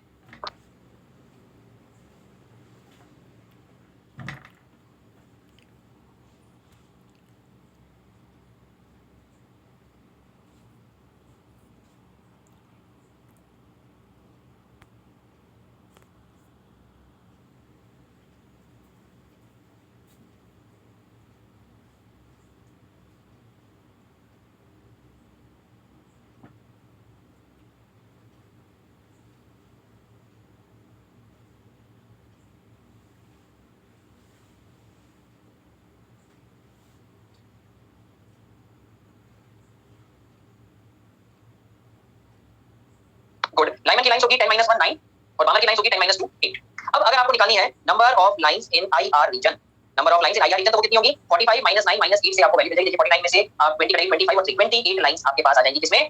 गुड। लाइमन की लाइंस होगी 10 - 1 9 और बामर की लाइंस होगी 10 - 2 8। अब अगर आपको निकालनी है number of lines in IR region, number of lines in IR region तो वो कितनी होगी? 45 - 9 - 8 से आपको वैल्यू मिल जाएगी। देखिए 49 में से आप 20 करेंगे 25 और 3 28 लाइंस आपके पास आ जाएंगी किसमें?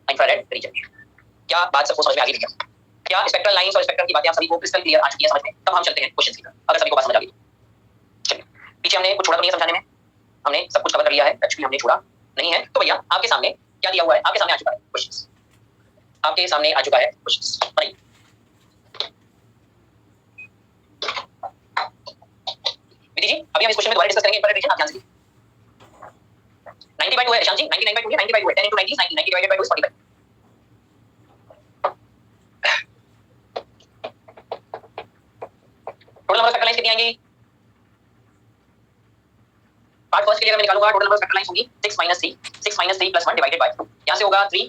इंफ्रारेड रीजन में। क्या बात सबको समझ में आ गई भैया? क्या स्पेक्ट्रल लाइंस और स्पेक्ट्रम की बातें आप सभी को क्रिस्टल क्लियर आ चुकी है समझ में? तब हम चलते हैं क्वेश्चंस की तरफ, अगर सभी को बात समझ आ गई। चलिए, पीछे हमने कुछ छोड़ा तो नहीं है समझाने में, हमने सब कुछ कवर कर लिया है, एक्चुअली हमने छोड़ा नहीं है। तो भैया आपके सामने क्या दिया हुआ है? आपके सामने आ चुका है क्वेश्चंस, आपके सामने आ चुका है क्वेश्चंस। बताइए विधि जी, अभी हम इस क्वेश्चन में दोबारा डिस्कस करेंगे इंफ्रारेड रीजन। आप ध्यान से 90/2 है ईशान जी, 90/2 है 90/2 है 10 * 90 90 divided by 2 is 45। Total number of spectral lines कितनी आएंगी? पार्ट फर्स्ट के लिए अगर मैं निकालूंगा total number of spectral lines होगी 6 - 3 6 - 3 + 1 डिवाइडेड बाय 2। यहां से होगा 3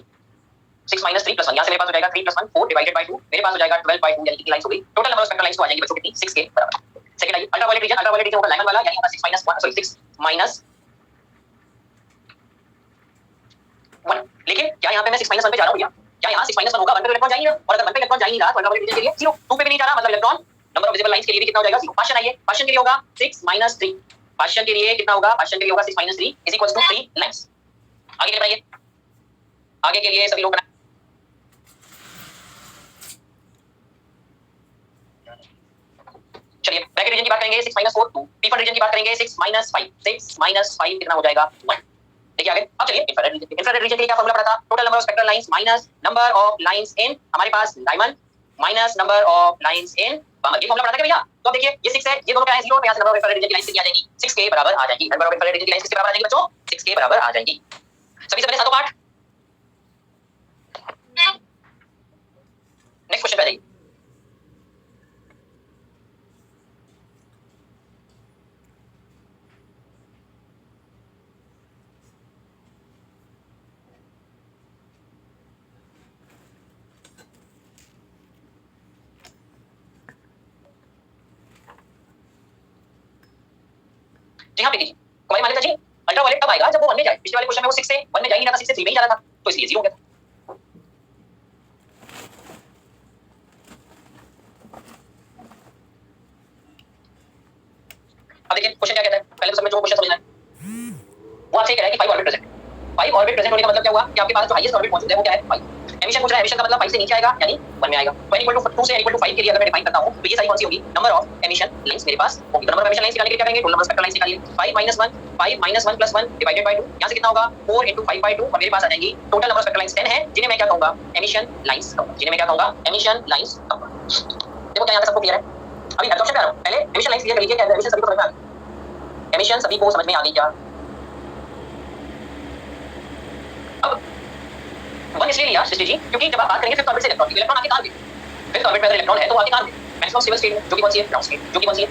6 - 3 + 1। यहां से मेरे पास हो जाएगा 3 + 1 4 डिवाइडेड बाय 2। मेरे पास हो जाएगा 12/2 यानी कितनी लाइंस हो गई? Total number of spectral lines तो आ जाएंगी बच्चों कितनी? 6 के बराबर। सेकंड आइए अल्ट्रावायलेट रीजन होगा लाइमन वाला यानी होगा 6 - 1 सॉरी 6 - 1। लेकिन क्या यहां पे मैं 6 - 1 पे जा रहा हूं भैया? क्या यहां 6 - 1 होगा 1 पे इलेक्ट्रॉन जा ही नहीं रहा, और अगर 1 पे इलेक्ट्रॉन जा ही नहीं रहा तो अल्ट्रावायलेट रीजन के लिए 0 2 पे भी नहीं जा रहा, मतलब electron number of visible lines के लिए भी कितना हो जाएगा? 0। क्वेश्चन आइए, क्वेश्चन के लिए होगा 6 - 3। क्वेश्चन के लिए कितना होगा? क्वेश्चन के लिए होगा 6 - 3 = 3 लाइंस। आगे के बताइए, आगे के लिए सभी लोग चलिए ब्रैकेट रीजन की बात करेंगे 6 - 4 2। पीपल रीजन की बात करेंगे 6 - 5 6 - 5 कितना हो जाएगा? 1। देखिए आगे अब चलिए इंफ्रारेड रीजन के लिए क्या फार्मूला पड़ा था? Total number of spectral lines minus number of lines in हमारे पास diamond minus number of lines in Balmer. ये फार्मूला पड़ा था क्या भैया? तो अब देखिए ये 6 है, ये दोनों क्या है 0, तो यहां से नंबर ऑफ इंफ्रारेड रीजन की लाइंस कितनी आ जाएगी? 6 के बराबर आ जाएगी। नंबर ऑफ इंफ्रारेड रीजन की लाइंस किसके बराबर आ जाएगी बच्चों? 6 के बराबर आ जाएगी। सभी से पहले सातों पार्ट नेक्स्ट क्वेश्चन पे आ जाइए। जी हाँ प्रीति जी, हमारी मान्यता जी अल्ट्रावायलेट तब आएगा जब वो 1 में जाए। पिछले वाले क्वेश्चन में वो 6 से 1 में जा ही नहीं रहा था, 6 से 3 में ही जा रहा था, तो इसलिए 0 हो गया था। अब देखिए क्वेश्चन क्या कहता है, पहले तो सब में जो क्वेश्चन समझना है वो आपसे कह रहा है कि 5 ऑर्बिट प्रेजेंट। 5 ऑर्बिट प्रेजेंट होने का मतलब क्या हुआ कि आपके पास जो हाईएस्ट ऑर्बिट मौजूद है वो क्या है? 5। एमिशन पूछ रहा है, एमिशन का मतलब 5 से नीचे आएगा यानी 1 में आएगा। तो n = 2 से n = 5 के लिए अगर मैं डिफाइन करता हूं तो ये सारी कौन सी होगी, नंबर ऑफ एमिशन लाइंस मेरे पास होगी। तो नंबर ऑफ एमिशन लाइंस निकालने के लिए क्या करेंगे, total number of spectral lines निकालिए। 5 - 1 5 - 1 + 1 डिवाइडेड बाय 2, यहां से कितना होगा 4 * 5/2 और मेरे पास आ जाएंगी total number of spectral lines 10 है, जिन्हें मैं क्या कहूंगा, एमिशन लाइंस कहूंगा, जिन्हें मैं क्या कहूंगा, एमिशन लाइंस कहूंगा। देखो क्या यहां तक सबको क्लियर है। अभी एब्जॉर्प्शन पे आ रहा हूं, पहले एमिशन लाइंस क्लियर कर लीजिए। क्या एमिशन सभी को समझ में आ गई, एमिशन सभी को समझ में आ गई क्या? अब 1 इसलिए लिया सृष्टि जी क्योंकि जब आप बात करेंगे फिफ्थ ऑर्बिट से इलेक्ट्रॉन की, इलेक्ट्रॉन आगे कहां गए, फिफ्थ ऑर्बिट में अगर इलेक्ट्रॉन है तो आगे कहां गए, मैक्सिमम स्टेबल स्टेट जो कि कौन सी है, ग्राउंड स्टेट जो कि कौन सी है।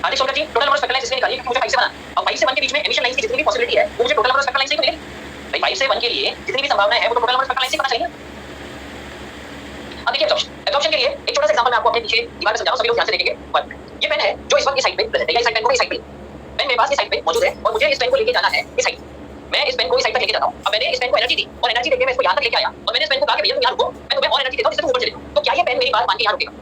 आगे सोल्डर जी total number of spectral lines इसलिए निकालिए क्योंकि मुझे 5 से बनाना, अब 5 से 1 के बीच में एमिशन लाइंस की जितनी भी पॉसिबिलिटी है वो मुझे total number of spectral lines से ही मिलेगी। भाई 5 से 1 के लिए जितनी भी संभावनाएं है वो तो total number of spectral lines से पता चलेगी। अब देखिए एब्जॉर्प्शन के लिए एक छोटा सा एग्जांपल मैं आपको अपने पीछे दीवार पे समझाऊं, सभी लोग ध्यान से देखेंगे। ये पेन है जो इस वक्त इस साइड पे प्रेजेंट है, या इस साइड पेन को इस साइड पे, पेन मेरे पास इस साइड पे मौजूद है और मुझे इस पेन को लेके जाना है इस साइड। मैं इस पेन को इस साइड तक लेके जाता हूं। अब मैंने इस पेन को एनर्जी दी और एनर्जी देके मैं इसको यहां तक लेके आया और मैंने इस पेन को कहा कि भैया तुम यहां रुको, मैं तुम्हें और एनर्जी देता हूं जिससे तुम ऊपर चले जाओ। तो क्या ये पेन मेरी बात मान के यहां रुकेगा?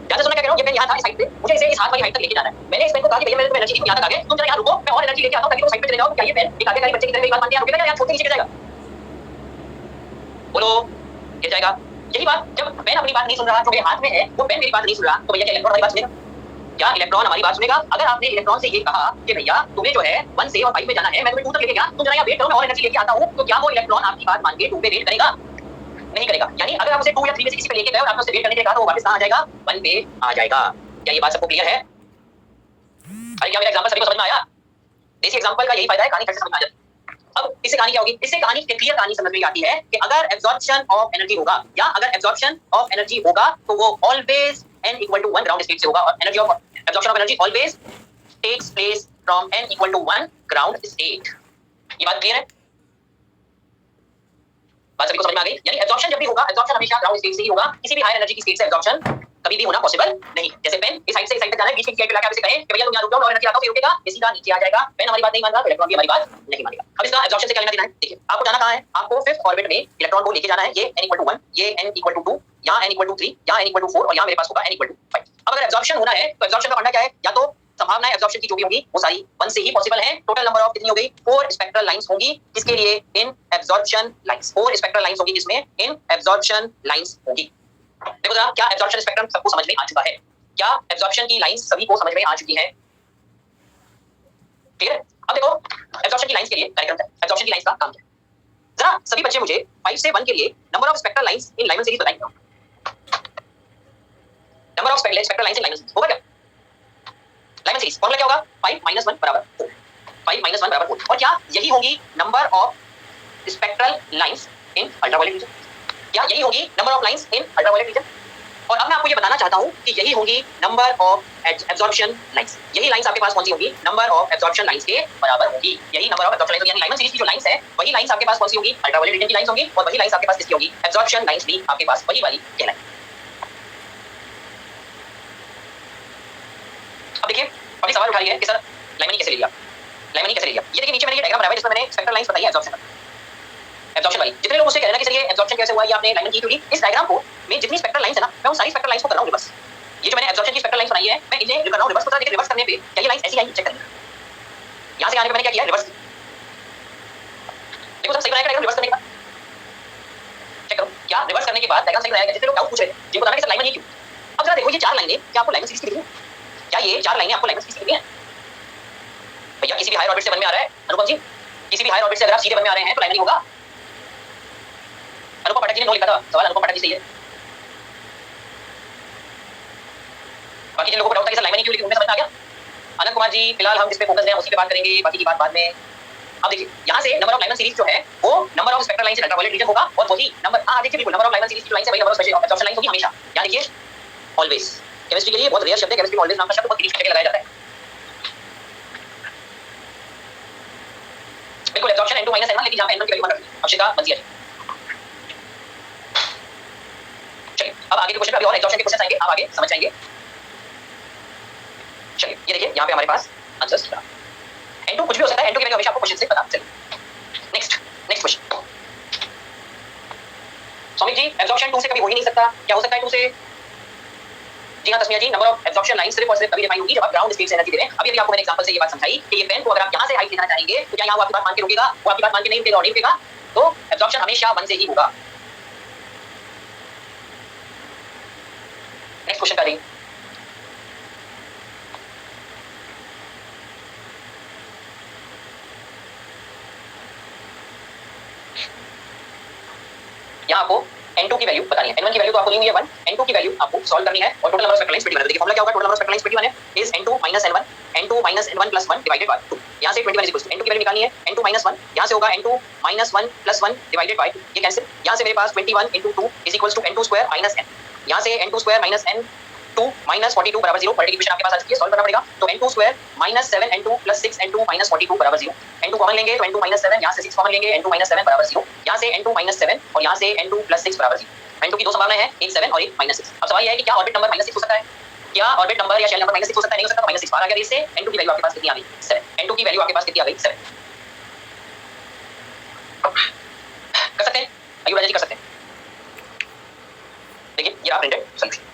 ध्यान से सुनना क्या कह रहा हूं, ये पेन यहां था इस साइड पे, मुझे इसे इस हाथ वाली हाइट तक लेके जाना है। मैंने इस पेन को कहा कि भैया मैंने तुम्हें एनर्जी दी, तुम यहां तक आ गए, तुम जरा यहां रुको, मैं और एनर्जी लेके आता हूं ताकि तुम साइड पे चले जाओ। क्या ये पेन एक आज्ञाकारी बच्चे की तरह मेरी बात मान के यहां रुकेगा या यहां छोड़ के नीचे गिर जाएगा? बोलो, गिर जाएगा। यही बात जब पेन अपनी बात नहीं सुन रहा, जो मेरे हाथ में है वो पेन मेरी बात नहीं सुन रहा, तो भैया क्या इलेक्ट्रॉन हमारी बात सुनेगा? क्या इलेक्ट्रॉन हमारी बात सुनेगा? अगर आपने इलेक्ट्रॉन से ये कहा कि भैया तुम्हें जो है 1 से और 5 में जाना है, मैं तुम्हें 2 तक लेके गया, तुम जरा यहां वेट करो, मैं और एनर्जी लेके आता हूं, तो क्या वो इलेक्ट्रॉन आपकी बात मान के 2 पे वेट करेगा? नहीं करेगा। यानी अगर आप उसे 2 या 3 में से किसी पे लेके गए और आपने उसे वेट करने के लिए कहा तो वो वापस कहां आ जाएगा, 1 पे आ जाएगा। क्या ये बात सबको क्लियर है? अरे क्या मेरा एग्जांपल सभी को समझ में आया? देसी एग्जांपल का यही फायदा है, कहानी कैसे समझ में आ जाती है। अब इससे कहानी क्या होगी, इससे कहानी क्लियर कहानी समझ में आती है कि अगर एब्जॉर्प्शन ऑफ एनर्जी होगा या अगर एब्जॉर्प्शन ऑफ एनर्जी होगा तो वो ऑलवेज n = 1 ग्राउंड स्टेट से होगा और energy of absorption of energy always takes place from n = 1 ground state. ये बात क्लियर है? बात सभी को समझ में आ गई? यानी एब्जॉर्प्शन जब भी होगा, एब्जॉर्प्शन हमेशा ग्राउंड स्टेट से ही होगा, किसी भी हायर एनर्जी की स्टेट से एब्जॉर्प्शन कभी भी होना पॉसिबल नहीं। जैसे पेन इस साइड से इस साइड तक जाना है, बीच की साइड पे लाके आप इसे कहें कि भैया तुम यहां रुक जाओ और एनर्जी आता हूं, फिर रुकेगा, ये सीधा नीचे आ जाएगा। पेन हमारी बात नहीं मान रहा तो इलेक्ट्रॉन भी हमारी बात नहीं मानेगा। अब इसका एब्जॉर्प्शन से क्या लेना देना है, देखिए आपको जाना कहां है, आपको फिफ्थ ऑर्बिट में इलेक्ट्रॉन को लेके जाना है। ये n = 1, ये n = 2, यहां n = 3, यहां n = 4 और यहां मेरे पास होगा n = 5। अब अगर एब्जॉर्प्शन होना है तो एब्जॉर्प्शन का फंडा क्या है, या तो संभावनाएं एब्जॉर्प्शन की जो भी होगी वो सारी 1 से ही पॉसिबल है। टोटल नंबर ऑफ कितनी हो गई, 4 स्पेक्ट्रल लाइंस होंगी, किसके लिए, इन एब्जॉर्प्शन लाइंस। 4 स्पेक्ट्रल लाइंस होंगी जिसमें इन एब्जॉर्प्शन लाइंस होंगी। देखो जरा क्या एब्जॉर्प्शन स्पेक्ट्रम सबको समझ में आ चुका है? क्या एब्जॉर्प्शन की लाइंस सभी को समझ में आ चुकी है? ठीक है। अब देखो एब्जॉर्प्शन की लाइंस के लिए कार्यक्रम क्या है, एब्जॉर्प्शन की लाइंस का काम क्या है, जरा सभी बच्चे मुझे 5 से 1 के लिए number of spectral lines in Lyman series बताइए। Number of spectral lines in Lyman series होगा क्या? लाइमन सीरीज फॉर्मूला क्या होगा, 5 - 1 = 4, 5 - 1 = 4। और क्या यही होगी number of spectral lines in ultraviolet region? क्या यही होगी number of lines in ultraviolet region? और अब मैं आपको ये बताना चाहता हूं कि यही होगी नंबर ऑफ एब्जॉर्प्शन लाइंस। यही लाइंस आपके पास कौन सी होगी, नंबर ऑफ एब्जॉर्प्शन लाइंस के बराबर होगी। यही नंबर ऑफ एब्जॉर्प्शन लाइंस यानी लाइमन सीरीज की जो लाइंस है वही लाइंस आपके पास कौन सी होगी, अल्ट्रावायलेट रीजन की लाइंस होगी और वही लाइंस आपके पास किसकी होगी, एब्जॉर्प्शन लाइंस भी आपके पास वही वाली कहलाएगी। अब देखिए अभी सवाल उठा रही है कि सर लाइमनी कैसे ले लिया, लाइमनी कैसे ले लिया। ये देखिए नीचे मैंने ये डायग्राम बनाया है जिसमें मैंने स्पेक्ट्रल लाइंस बताई है एब्जॉर्प्शन वाली। जितने लोग मुझसे कह रहे हैं कि सर ये एब्जॉर्प्शन कैसे हुआ, ये आपने लाइमन की क्यों ली, इस डायग्राम को मैं जितनी स्पेक्ट्रल लाइंस है ना मैं उन सारी स्पेक्ट्रल लाइंस को कर रहा हूं रिवर्स। ये जो मैंने एब्जॉर्प्शन की स्पेक्ट्रल लाइंस बनाई है मैं इन्हें कर रहा हूं रिवर्स। तो देखिए रिवर्स करने पे क्या ये लाइंस ऐसी आई, चेक करेंगे। यहां से आने पे मैंने क्या किया, रिवर्स। देखो सब सही बनाया डायग्राम रिवर्स करने के बाद, चेक करो क्या रिवर्स करने के बाद डायग्राम सही बनाया गया। जितने लोग डाउट पूछ रहे थे जिनको बताना कि सर लाइमन ये क्यों, अब जरा देखो ये 4 लाइनें क्या आपको लाइमन सीरीज की दिख रही है, क्या ये 4 लाइनें आपको लाइमन सीरीज की दिख रही हैं? भैया किसी भी हायर ऑर्बिट से 1 में आ रहा है अनुपम जी, किसी भी हायर ऑर्बिट से अगर आप सीधे 1 में आ रहे हैं तो लाइमन ही होगा। अनुपम पाठक जी ने नो लिखा था, सवाल अनुपम पाठक जी से ही है। बाकी जिन लोगों को डाउट था कि सर लाइमन क्यों लिखी उन्हें समझ में आ गया। अनंत कुमार जी फिलहाल हम जिस पे फोकस हैं उसी पे बात करेंगे, बाकी की बात बाद में। अब देखिए यहां से नंबर ऑफ लाइमन सीरीज जो है वो number of spectral lines in ultraviolet region होगा और वही नंबर देखिए बिल्कुल नंबर ऑफ लाइमन सीरीज की लाइन से वही नंबर ऑफ एब्जॉर्प्शन लाइंस होगी हमेशा। यानी देखिए ऑलवेज, केमिस्ट्री के लिए बहुत रेयर शब्द है, केमिस्ट्री में ऑलवेज नाम का शब्द बहुत क्रिटिकल करके लगाया जाता है। बिल्कुल एब्जॉर्प्शन n2 - n1 लेकिन जहां पे n1 की वैल्यू 1 रखनी है। अक्षिका बंसिया जी चलिए अब आगे के क्वेश्चन पे अभी और एब्जॉर्प्शन के क्वेश्चन आएंगे, आप आगे समझ जाएंगे। चलिए ये देखिए यहां पे हमारे पास आंसर्स था। n2 कुछ भी हो सकता है, n2 की वैल्यू हमेशा आपको क्वेश्चन से पता चले। नेक्स्ट क्वेश्चन सौमिक जी एब्जॉर्प्शन 2 से कभी हो ही नहीं सकता, क्या हो सकता है 2 से? जी हां तस्मिया जी नंबर ऑफ एब्जॉर्प्शन लाइन सिर्फ और सिर्फ तभी डिफाइन होगी जब आप ग्राउंड स्टेट से एनर्जी दे रहे हैं। अभी आपको मैंने एग्जांपल से ये बात समझाई कि ये पेन को अगर आप यहां से हाइट लेना चाहेंगे तो क्या यहां वो आपकी बात मान के रुकेगा, वो आपकी बात मान के नहीं रुकेगा और नहीं रुकेगा, तो एब्जॉर्प्शन हमेशा 1 से ही होगा। क्वेश्चन का जी, यहाँ आपको N2 की वैल्यू बतानी है। N1 की वैल्यू तो आपको दी हुई है 1, N2 की वैल्यू आपको सॉल्व करनी है और total number of spectral lines 21 है। देखिए फॉर्मूला क्या होगा, total number of spectral lines 21 है is N2 - N1, N2 - N1 + 1 divided by 2। यहां से 21 इक्वल्स N2 की वैल्यू निकालनी है, N2 - 1 यहां से होगा N2 - 1 + 1 डिवाइडेड बाय 2, ये कैंसिल। यहां से मेरे पास 21 * 2 = N2² - N। यहां से N2² - N2 - 42 = 0। क्वाड्रेटिक इक्वेशन आपके पास आ चुकी है, सॉल्व करना पड़ेगा। तो N2² - 7N2 + 6N2 - 42 = 0। N2 common लेंगे तो N2 - 7, यहां से 6 कॉमन लेंगे, N2 - 7 = 0। यहां से N2 - 7 और यहां से N2 + 6 = 0। N2 की दो संभावनाएं हैं, एक 7 और एक -6। अब सवाल यह है कि क्या ऑर्बिट नंबर -6 हो सकता है? क्या ऑर्बिट नंबर या शेल नंबर -6 हो सकता है? नहीं हो सकता। तो -6 बाहर आ गया इससे। N2 की वैल्यू आपके पास कितनी आ गई? 7। N2 की वैल्यू आपके पास कितनी आ गई? 7। कर सकते हैं? आयु राजा जी कर सकते हैं। देखिए ये रहा प्रिंटेड सॉल्यूशन।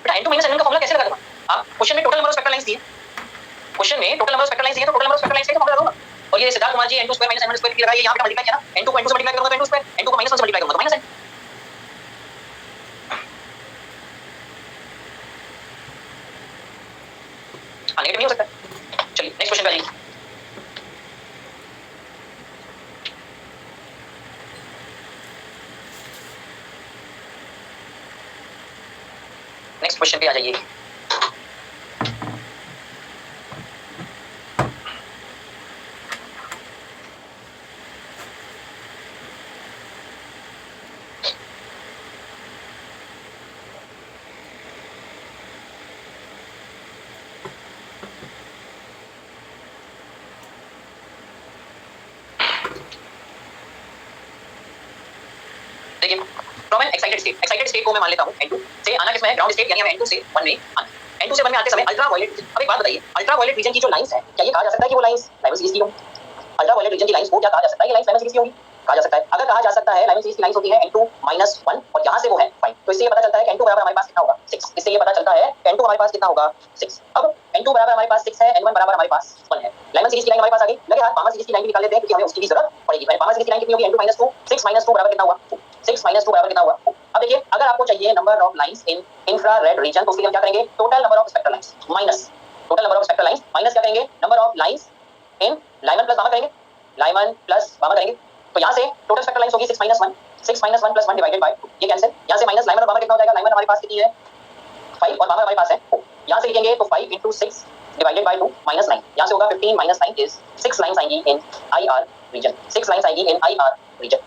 बेटा N2 - N1 का फॉर्मूला कैसे लगा दूंगा? आप क्वेश्चन में total number of spectral lines दिए, क्वेश्चन में total number of spectral lines दिए तो total number of spectral lines का फॉर्मूला दूंगा। और ये सिद्धार्थ कुमार जी N2² - N1² की लगाइए, यहां पे मल्टीप्लाई किया ना, N2 को N2 से मल्टीप्लाई करूंगा तो N2², N2 को -1 से मल्टीप्लाई करूंगा तो -N। हां नेगेटिव नहीं हो सकता। चलिए नेक्स्ट क्वेश्चन का जी, नेक्स्ट क्वेश्चन पे आ जाइए। देखिए फ्रॉम एन एक्साइटेड स्टेट को मैं मान लेता हूं N2 से आना किसमें है? ग्राउंड स्टेट, यानी हमें N2 से 1 में आना। N2 से 1 में आते समय अल्ट्रा वायलेट, अब एक बात बताइए, अल्ट्रा वायलेट रीजन की जो लाइंस है, क्या ये कहा जा सकता है कि वो लाइंस लाइमन सीरीज की होंगी? अल्ट्रा वायलेट रीजन की लाइंस को क्या कहा जा सकता है? ये लाइंस लाइमन सीरीज की होंगी? कहा जा सकता है। अगर कहा जा सकता है लाइमन सीरीज की लाइंस होती है N2 - 1 और यहां से वो है 5, तो इससे ये पता चलता है कि N2 बराबर हमारे पास कितना होगा? 6। इससे ये पता चलता है कि N2 हमारे पास कितना होगा? 6। अब N2 बराबर हमारे पास 6 है, N1 बराबर हमारे पास 1 है। लाइमन सीरीज की लाइन हमारे पास आ गई। लगे हाथ पामा सीरीज की लाइन भी निकाल लेते हैं क्योंकि हमें उसकी भी जरूरत पड़ेगी। पहले पामा सीरीज की लाइन कितनी होगी? N2 - 2, 6 - 2 बराबर कितना हुआ? 6 - 2 बराबर कितना हुआ? अब देखिए अगर आपको चाहिए number of lines in infrared reason तो उसके लिए हम क्या करेंगे? Total number of spectral lines minus total number of spectral lines minus क्या करेंगे? Number of lines in Lyman plus gamma करेंगे, लाइमन प्लस गामा करेंगे। तो यहां से टोटल स्पेक्ट्रल लाइंस होगी 6 - 1, 6 - 1 + 1 डिवाइडेड बाय 2, ये कैंसिल। यहां से माइनस लाइमन और गामा कितना हो जाएगा? लाइमन हमारे पास कितनी है? 5 और गामा हमारे पास है 4। यहां से लिखेंगे तो 5 * 6 डिवाइडेड बाय 2 -9। यहां से होगा 15 - 9 इज 6 लाइंस आएंगी इन IR रीजन, 6 लाइंस आएंगी in IR region.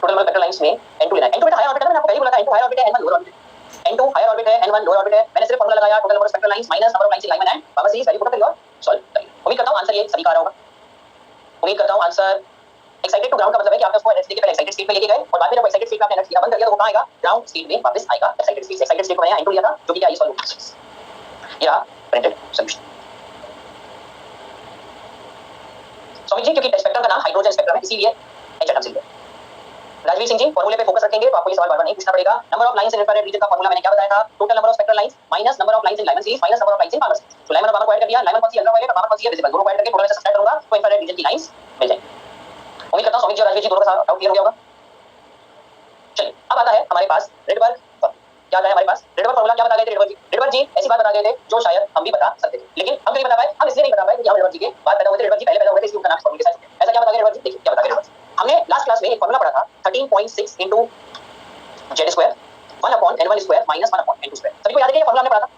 Total number spectral lines में N2 लेना है। N2 बेटा हायर ऑर्बिट है, मैंने आपको पहले बोला था N2 हायर ऑर्बिट है, N1 लोअर ऑर्बिट है। N2 हायर ऑर्बिट है, N1 लोअर ऑर्बिट है। मैंने सिर्फ फार्मूला लगाया total number of spectral lines minus number of lines in Lyman and gamma series, value put करिए और सॉल्व करिए। उम्मीद करता हूं आंसर ये सभी का आ रहा होगा। उम्मीद करता हूं आंसर एक्साइटेड टू ग्राउंड का मतलब है कि आपने उसको एनर्जी के पहले एक्साइटेड स्टेट में लेके गए और बाद में जब एक्साइटेड स्टेट में आपने एनर्जी बंद कर दिया तो वो कहां आएगा? ग्राउंड स्टेट में वापस आएगा। एक्साइटेड स्टेट को मैंने N2 लिया था जो कि क्या ये सॉल्व हो गया। ये रहा प्रिंटेड सॉल्यूशन। सौमित जी क्योंकि स्पेक्ट्रम का नाम हाइड्रोजन स्पेक्ट्रम है इसीलिए एच एटम से लिया। राजवीर सिंह जी फॉर्मूले पे फोकस रखेंगे तो आपको ये सवाल बार-बार नहीं पूछना पड़ेगा। Number of lines in infrared reason का फॉर्मूला मैंने क्या बताया था? Total number of spectral lines minus number of lines in Lyman series minus number of lines in gamma series. तो लाइमन और गामा को ऐड कर दिया, लाइमन कौन सी अल्ट्रावायलेट और गामा कौन सी है विजिबल, दोनों को ऐड करके टोटल से सब्ट्रैक्ट करूंगा तो इंफ्रारेड रीजन की लाइंस मिल जाएगी। उम्मीद करता हूं सौमित जी और राजवीर जी दोनों का डाउट क्लियर हो गया होगा। चलिए अब आता है हमारे पास रेडबर्ग फॉर्मूला। क्या आता है हमारे पास? रेडबर्ग फॉर्मूला क्या बता गए थे रेडबर्ग जी ऐसी बात बता गए थे जो शायद हम भी बता सकते थे, लेकिन हम नहीं बता पाए। हम इसलिए नहीं बता पाए क्योंकि हम रेडबर्ग जी के बाद पैदा हुए थे, रेडबर्ग जी पहले पैदा हुए थे, इसलिए उनका नाम फॉर्मूले के साथ। ऐसा क्या बता गए रेडबर्ग जी? देखिए क्या बता गए रेडबर्ग जी। हमने लास्ट क्लास में एक फॉर्मूला पढ़ा था 13.6 * z² 1/n1² - 1/n2²। सभी को याद है कि ये फॉर्मूला हमने पढ़ा था?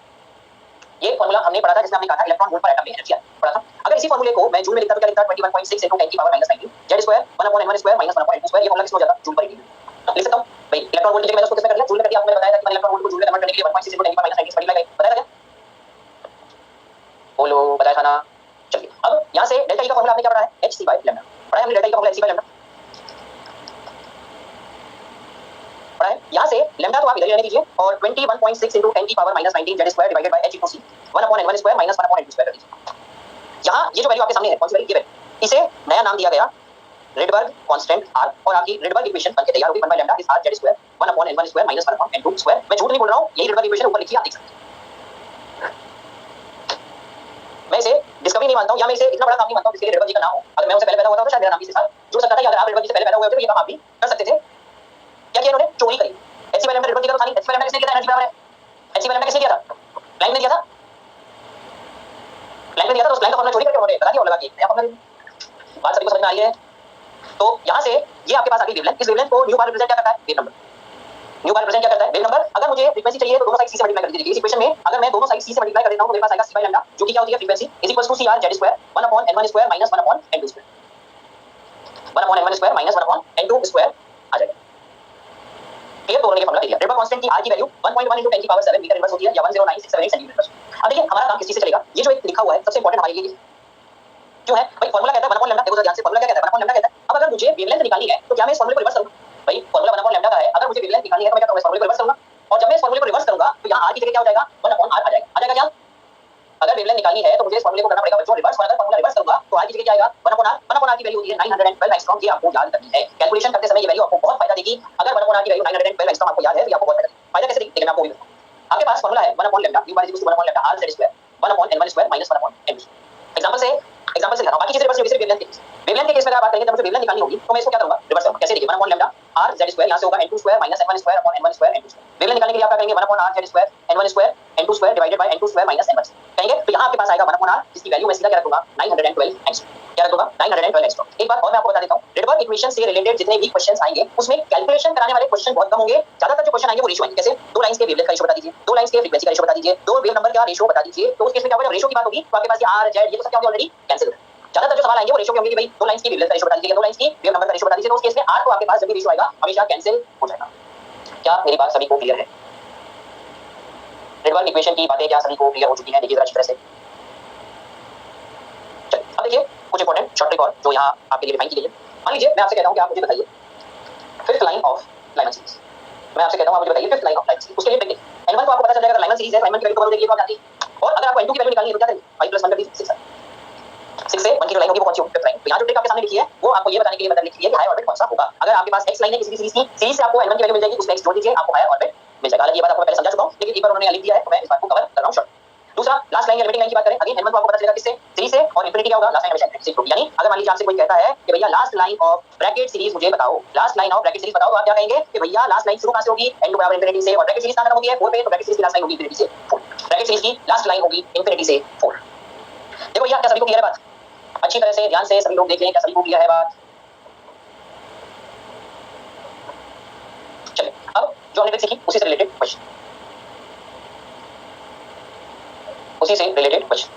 ये फॉर्मूला हमने पढ़ा था जिसमें हमने कहा था इलेक्ट्रॉन वोल्ट पर एटम में एनर्जी पढ़ा था। अगर इसी फॉर्मूले को मैं जूल में लिखता तो क्या लिखता? 21.6 * 10⁻⁻⁹ z² 1/n1² - 1/n2²। ये फॉर्मूला किसमें हो जाता? जूल पर लिख सकता हूं भाई। इलेक्ट्रॉन वोल्ट की जगह मैंने उसको किसमें कर दिया? जूल में कर दिया। आपको मैंने बताया था कि मैंने इलेक्ट्रॉन वोल्ट को जूल में कन्वर्ट करने के लिए 1.6 * 10⁻⁹ मल्टीप्लाई करें, बताया था क्या? बोलो बताया था ना। चलिए अब यहां से डेल्टा E का फॉर्मूला आपने क्या पढ़ा है? hc/λ पढ़ा है हमने। डेल्टा E का फॉर्मूला hc/λ पढ़ा है। यहां से लैम्डा तो आप इधर ही रहने दीजिए और 21.6 * 10⁻⁻19 z² divided by h * c 1/n1² - 1/n2² कर दीजिए। यहां ये जो वैल्यू आपके सामने है कौन सी वैल्यू? ये वैल्यू। इसे नया नाम दिया गया रेडबर्ग कांस्टेंट R और आपकी रेडबर्ग इक्वेशन बनके तैयार हो गई 1/λ is r z² 1/n1² - 1/n2²। मैं झूठ नहीं बोल रहा हूं, यही रेडबर्ग इक्वेशन ऊपर लिखी है, आप देख सकते हैं। मैं इसे डिस्कवरी नहीं मानता हूं या मैं इसे इतना बड़ा काम नहीं मानता हूं जिसके लिए रेडबर्ग जी का नाम हो। अगर मैं उससे पहले पैदा हुआ था तो शायद मेरा नाम भी इसके साथ जुड़ सकता था, या अगर आप रेडबर्ग जी से पहले पैदा हुए होते तो ये काम आप भी कर सकते थे। क्या किया इन्होंने? चोरी करी। एचसी वाले रेडबर्ग जी का तो था नहीं। एचसी वाले किसने किया था? एनर्जी बराबर है। एचसी वाले किसने किया था? प्लैंक ने दिया था। प्लैंक ने दिया था, तो उस प्लैंक का फॉर्मूला चोरी करके उन्होंने लगा दिया और लगा के नया फॉर्मूला। बात सभी को समझ में आ रही है? तो यहां से ये आपके पास आ गई वेवलेंथ। इस वेवलेंथ को न्यू बार रिप्रेजेंट क्या करता है? Wave number. न्यू बार रिप्रेजेंट क्या करता है? Wave number. अगर मुझे फ्रीक्वेंसी चाहिए तो दोनों साइड सी से मल्टीप्लाई कर दीजिए। इस इक्वेशन में अगर मैं दोनों साइड सी से मल्टीप्लाई कर देता हूं तो मेरे पास आएगा c λ, जो कि क्या होती है? Frequency is equals to cr z square 1/n1 square minus 1/n2 square. 1/n1 square minus 1/n2 square आ जाएगा। क्लियर? तो उन्होंने ये फॉर्मूला दे दिया। रेडबर्ग कांस्टेंट की r की वैल्यू 1.1 × 10 की पावर 7 मीटर इनवर्स होती है, या 109,678 सेंटीमीटर। अब देखिए हमारा काम किस चीज से चलेगा? ये जो एक लिखा हुआ है सबसे इंपॉर्टेंट हमारे लिए क्यों है भाई? फॉर्मूला कहता है 1/λ। देखो ध्यान से, फॉर्मूला क्या कहता है? 1/λ कहता है। अब अगर मुझे वेवलेंथ निकालनी है तो क्या मैं इस फॉर्मूले को रिवर्स करूं? भाई फॉर्मूला 1/λ का है, अगर मुझे वेवलेंथ निकालनी है तो मैं क्या करूंगा? इस फॉर्मूले को रिवर्स करूंगा। और जब मैं इस फॉर्मूले को रिवर्स करूंगा तो यहां r की जगह क्या हो जाएगा? 1/r आ जाएगा। आ जाएगा क्या? अगर वेवलेंथ निकालनी है तो मुझे इस फॉर्मूले को करना पड़ेगा बच्चों रिवर्स, और अगर फॉर्मूला रिवर्स करूंगा तो r की जगह क्या आएगा? 1/r। 1/r की वैल्यू होती है 912 एंगस्ट्रॉम। ये आपको याद करनी है। कैलकुलेशन करते समय ये वैल्यू आपको बहुत फायदा देगी। अगर 1/r की वैल्यू 912 एंगस्ट्रॉम आपको याद है तो ये आपको बहुत फायदा कैसे देगी? लेकिन मैं आपको भी बताऊं। आपके पास फॉर्मूला है 1/λ, u bar = 1/λ r z square 1/n1 square minus 1/n2। Example से लिखा हूं। बाकी चीजें रिवर्स नहीं होगी, सिर्फ वेवलेंथ के केस। वेवलेंथ के केस में अगर बात करेंगे तो मुझे वेवलेंथ निकालनी होगी तो मैं इसको क्या करूंगा? रिवर्स करूंगा। कैसे? देखिए 1/λ r z स्क्वायर यहां से होगा n2 square minus n1 square upon n1 square n2 square. Wavelength निकालने के लिए आप क्या करेंगे? 1/r z square n1 square n2 square divided by n2 square minus n1 कहेंगे तो यहां आपके पास आएगा 1/r, जिसकी वैल्यू मैं सीधा क्या रखूंगा? 912 एंगस्ट्रॉम। क्या रखूंगा? 912 एंगस्ट्रॉम। एक बात और मैं आपको बता देता हूं, रेडबर्ग इक्वेशन से रिलेटेड जितने भी क्वेश्चंस आएंगे उसमें कैलकुलेशन कराने वाले क्वेश्चन बहुत कम होंगे। ज्यादातर जो क्वेश्चन आएंगे वो रेशियो आएंगे। कैसे? दो लाइंस के वेवलेंथ का रेशियो बता दीजिए, दो लाइंस के फ्रीक्वेंसी का रेशियो बता दीजिए, दो वेव नंबर का रेशियो बता दीजिए। तो उस केस में क्या होगा? जब रेशियो की बात होगी तो आपके पास ये r z ये तो सब क्या होगा? ऑलरेडी कैंसिल हो जाएगा। ज्यादातर जो सवाल आएंगे वो रेशियो के होंगे कि भाई दो लाइंस की वेवलेंथ का रेशियो बता दीजिए, दो लाइंस की वेव नंबर का रेशियो बता दीजिए। तो उस केस में r तो आपके पास जब भी रेशियो आएगा हमेशा कैंसिल हो जाएगा। क्या मेरी बात सभी को क्लियर है? रेडबर्ग इक्वेशन की बातें क्या सभी को क्लियर हो चुकी हैं? देखिए जरा अच्छी तरह से। चलिए अब देखिए कुछ इंपॉर्टेंट शॉर्ट ट्रिक और जो यहाँ आपके लिए डिफाइन की गई है। मान लीजिए मैं आपसे कहता हूँ कि आप मुझे बताइए fifth line of Lyman series. मैं आपसे कहता हूँ आप मुझे बताइए fifth line of Lyman series. उसके लिए देखिए n1 तो आपको पता चल जाएगा, लाइमन सीरीज है, लाइमन की वैल्यू को देखिए तो आप जानते हैं। और अगर आपको n2 की वैल्यू निकालनी है तो क्या करेंगे? 5 + 1 कर दीजिए 6 6 से 1 की जो लाइन होगी वो कौन सी होगी? Fifth line. तो यहाँ जो ट्रिक आपके सामने लिखी है वो आपको ये बताने के लिए मतलब लिखी है कि हायर ऑर्बिट कौन सा होगा। अगर आपके पास x लाइन है किसी भी सीरीज की, सीरीज से आपको n1 की वैल्यू मिल जाएगी, उसमें x जोड़ दीजिए आपको हायर ऑर्बिट मिल जाएगा। हालांकि ये बात आपको पहले समझा चुका हूं, लेकिन एक बार उन्होंने लिख दिया है तो मैं इस बात को कवर कर रहा हूं शॉर्ट। दूसरा लास्ट लाइन या लिमिटिंग लाइन की बात करें, अगेन n1 तो आपको पता चलेगा किससे? सीरीज से, और इंफिनिटी क्या होगा? लास्ट लाइन हमेशा इंफिनिटी से होगी। यानी अगर मान लीजिए आपसे कोई कहता है कि भैया last line of Brackett series मुझे बताओ, last line of Brackett series बताओ, तो आप क्या कहेंगे कि भैया लास्ट लाइन शुरू कहां से होगी? n2 बराबर इंफिनिटी से, और ब्रैकेट सीरीज कहां खत्म होगी है? 4 पे, तो ब्रैकेट सीरीज की लास्ट लाइन होगी इंफिनिटी से 4। ब्रैकेट सीरीज की लास्ट लाइन होगी इंफिनिटी से 4। देखो भैया क्या सभी को क्लियर है बात? अच्छी तरह से ध्यान से सभी लोग देख लें, क्या सभी को क्लियर है बात? चलिए अब जो हमने ट्रिक सीखी उसी से रिलेटेड क्वेश्चन, उसी से रिलेटेड क्वेश्चन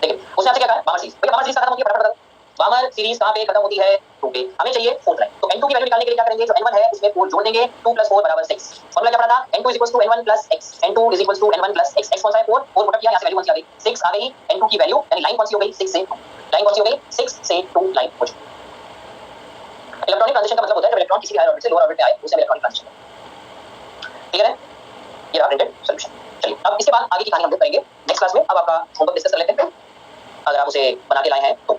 देखिए। उसने आपसे क्या कहा? बामर सीरीज। भैया बामर सीरीज कहां खत्म होती है? फटाफट बताओ। बामर सीरीज कहां पे खत्म होती है? 2 पे। हमें चाहिए फोर्थ लाइन। तो n2 की वैल्यू निकालने के लिए क्या करेंगे? जो n1 है उसमें 4 जोड़ देंगे, 2 + 4 = 6। फॉर्मूला क्या पड़ा था? n2 = n1 + x, n2 = n1 + x। x कौन सा है? 4, 4 पुट किया, यहां से वैल्यू कौन सी आ गई? 6 आ गई। n2 की वैल्यू यानी लाइन कौन सी हो गई? 6 से 2। लाइन कौन सी हो गई? 6 से 2 लाइन हो चुकी। इलेक्ट्रॉनिक ट्रांजिशन का मतलब होता है जब इलेक्ट्रॉन किसी हायर ऑर्बिट से लोअर ऑर्बिट में आए, उसे इलेक्ट्रॉनिक ट्रांजिशन। क्लियर है? ये रहा प्रिंटेड सॉल्यूशन। चलिए अब इसके बाद आगे की कहानी हम लोग करेंगे नेक्स्ट क्लास में। अब आपका होमवर्क डिस्कस कर लेते हैं अगर आप उसे बना के लाए हैं तो।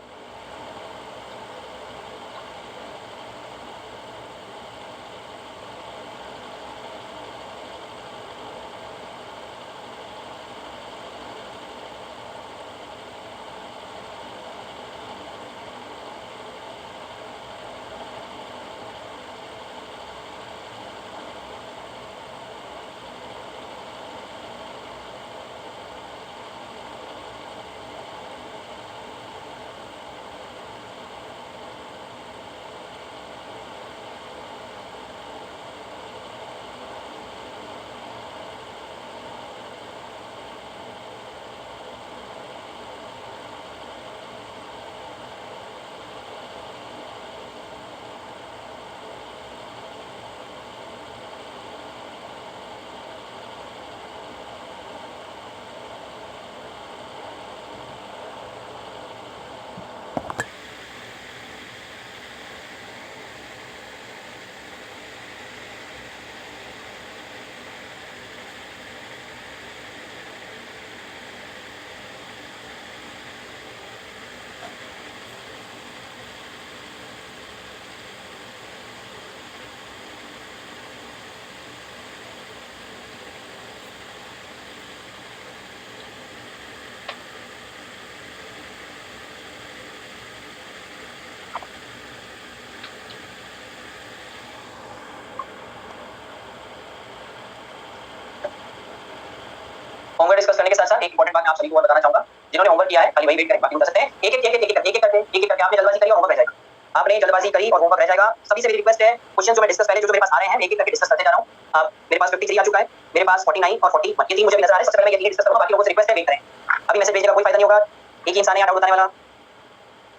होमवर्क डिस्कस करने के साथ साथ एक इंपॉर्टेंट बात मैं आप सभी को बताना चाहूंगा, जिन्होंने होमवर्क किया है खाली वही वेट करें, बाकी बता सकते हैं एक एक करके आपने जल्दबाजी करी और होमवर्क रह जाएगा, आपने जल्दबाजी करी और होमवर्क रह जाएगा। सभी से मेरी रिक्वेस्ट है, क्वेश्चन जो मैं डिस्कस पहले जो मेरे पास आ रहे हैं, एक एक करके डिस्कस करते जा रहा हूं। अब मेरे पास 53 आ चुका है, मेरे पास 49 और 41 ये तीन मुझे भी नजर आ रहे हैं। सबसे पहले मैं ये तीन डिस्कस करूंगा, बाकी लोगों से रिक्वेस्ट है वेट करें, अभी मैसेज भेजने का कोई फायदा नहीं होगा, एक ही इंसान है डाउट बताने वाला।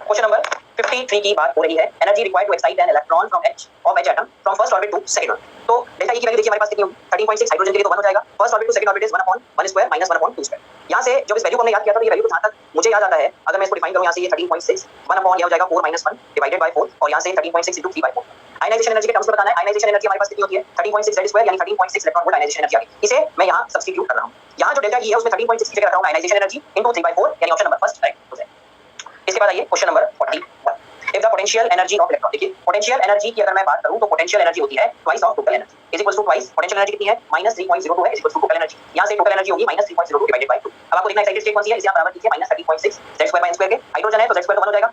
क्वेश्चन नंबर 53 की बात हो रही है, energy required to excite an electron from H of H atom from first orbit to second orbit. तो डेल्टा ई की वैल्यू देखिए हमारे पास कितनी होगी, 13.6 हाइड्रोजन के लिए तो 1 हो जाएगा, first orbit to second orbit is 1/1 square minus 1/2 square. यहां से जब इस वैल्यू को हमने याद किया था, ये वैल्यू तो जहां तक मुझे याद आता है, अगर मैं इसको डिफाइन करूं यहां से ये 13.6 1/, ये हो जाएगा 4 - 1 डिवाइडेड बाय 4 और यहां से 13.6 * 3/4। आयनाइजेशन एनर्जी के टर्म्स में बताना है, आयनाइजेशन एनर्जी हमारे पास कितनी होती है 13.6 Z² यानी 13.6 इलेक्ट्रॉन वोल्ट आयनाइजेशन एनर्जी आ गई। इसे मैं यहां सब्स्टिट्यूट कर रहा हूं, यहां जो डेल्टा ई है उसमें 13.6 की जगह रख रहा हूं आयनाइजेशन एनर्जी इनटू 3/4 यानी ऑप्शन नंबर फर्स्ट राइट हो जाएगा। इसके बाद आइए question number 41, if the potential energy of electron, देखिए पोटेंशियल एनर्जी की अगर मैं बात करूं तो पोटेंशियल एनर्जी होती है twice of total energy is equals to twice potential energy कितनी है -3.02 है is equals to total energy, यहां से टोटल एनर्जी होगी -3.02 डिवाइडेड बाय 2। अब आपको देखना एक्साइटेड स्टेट कौन सी है, इसे आप बराबर कीजिए -13.6 Z² के, हाइड्रोजन है तो Z² तो 1 हो जाएगा,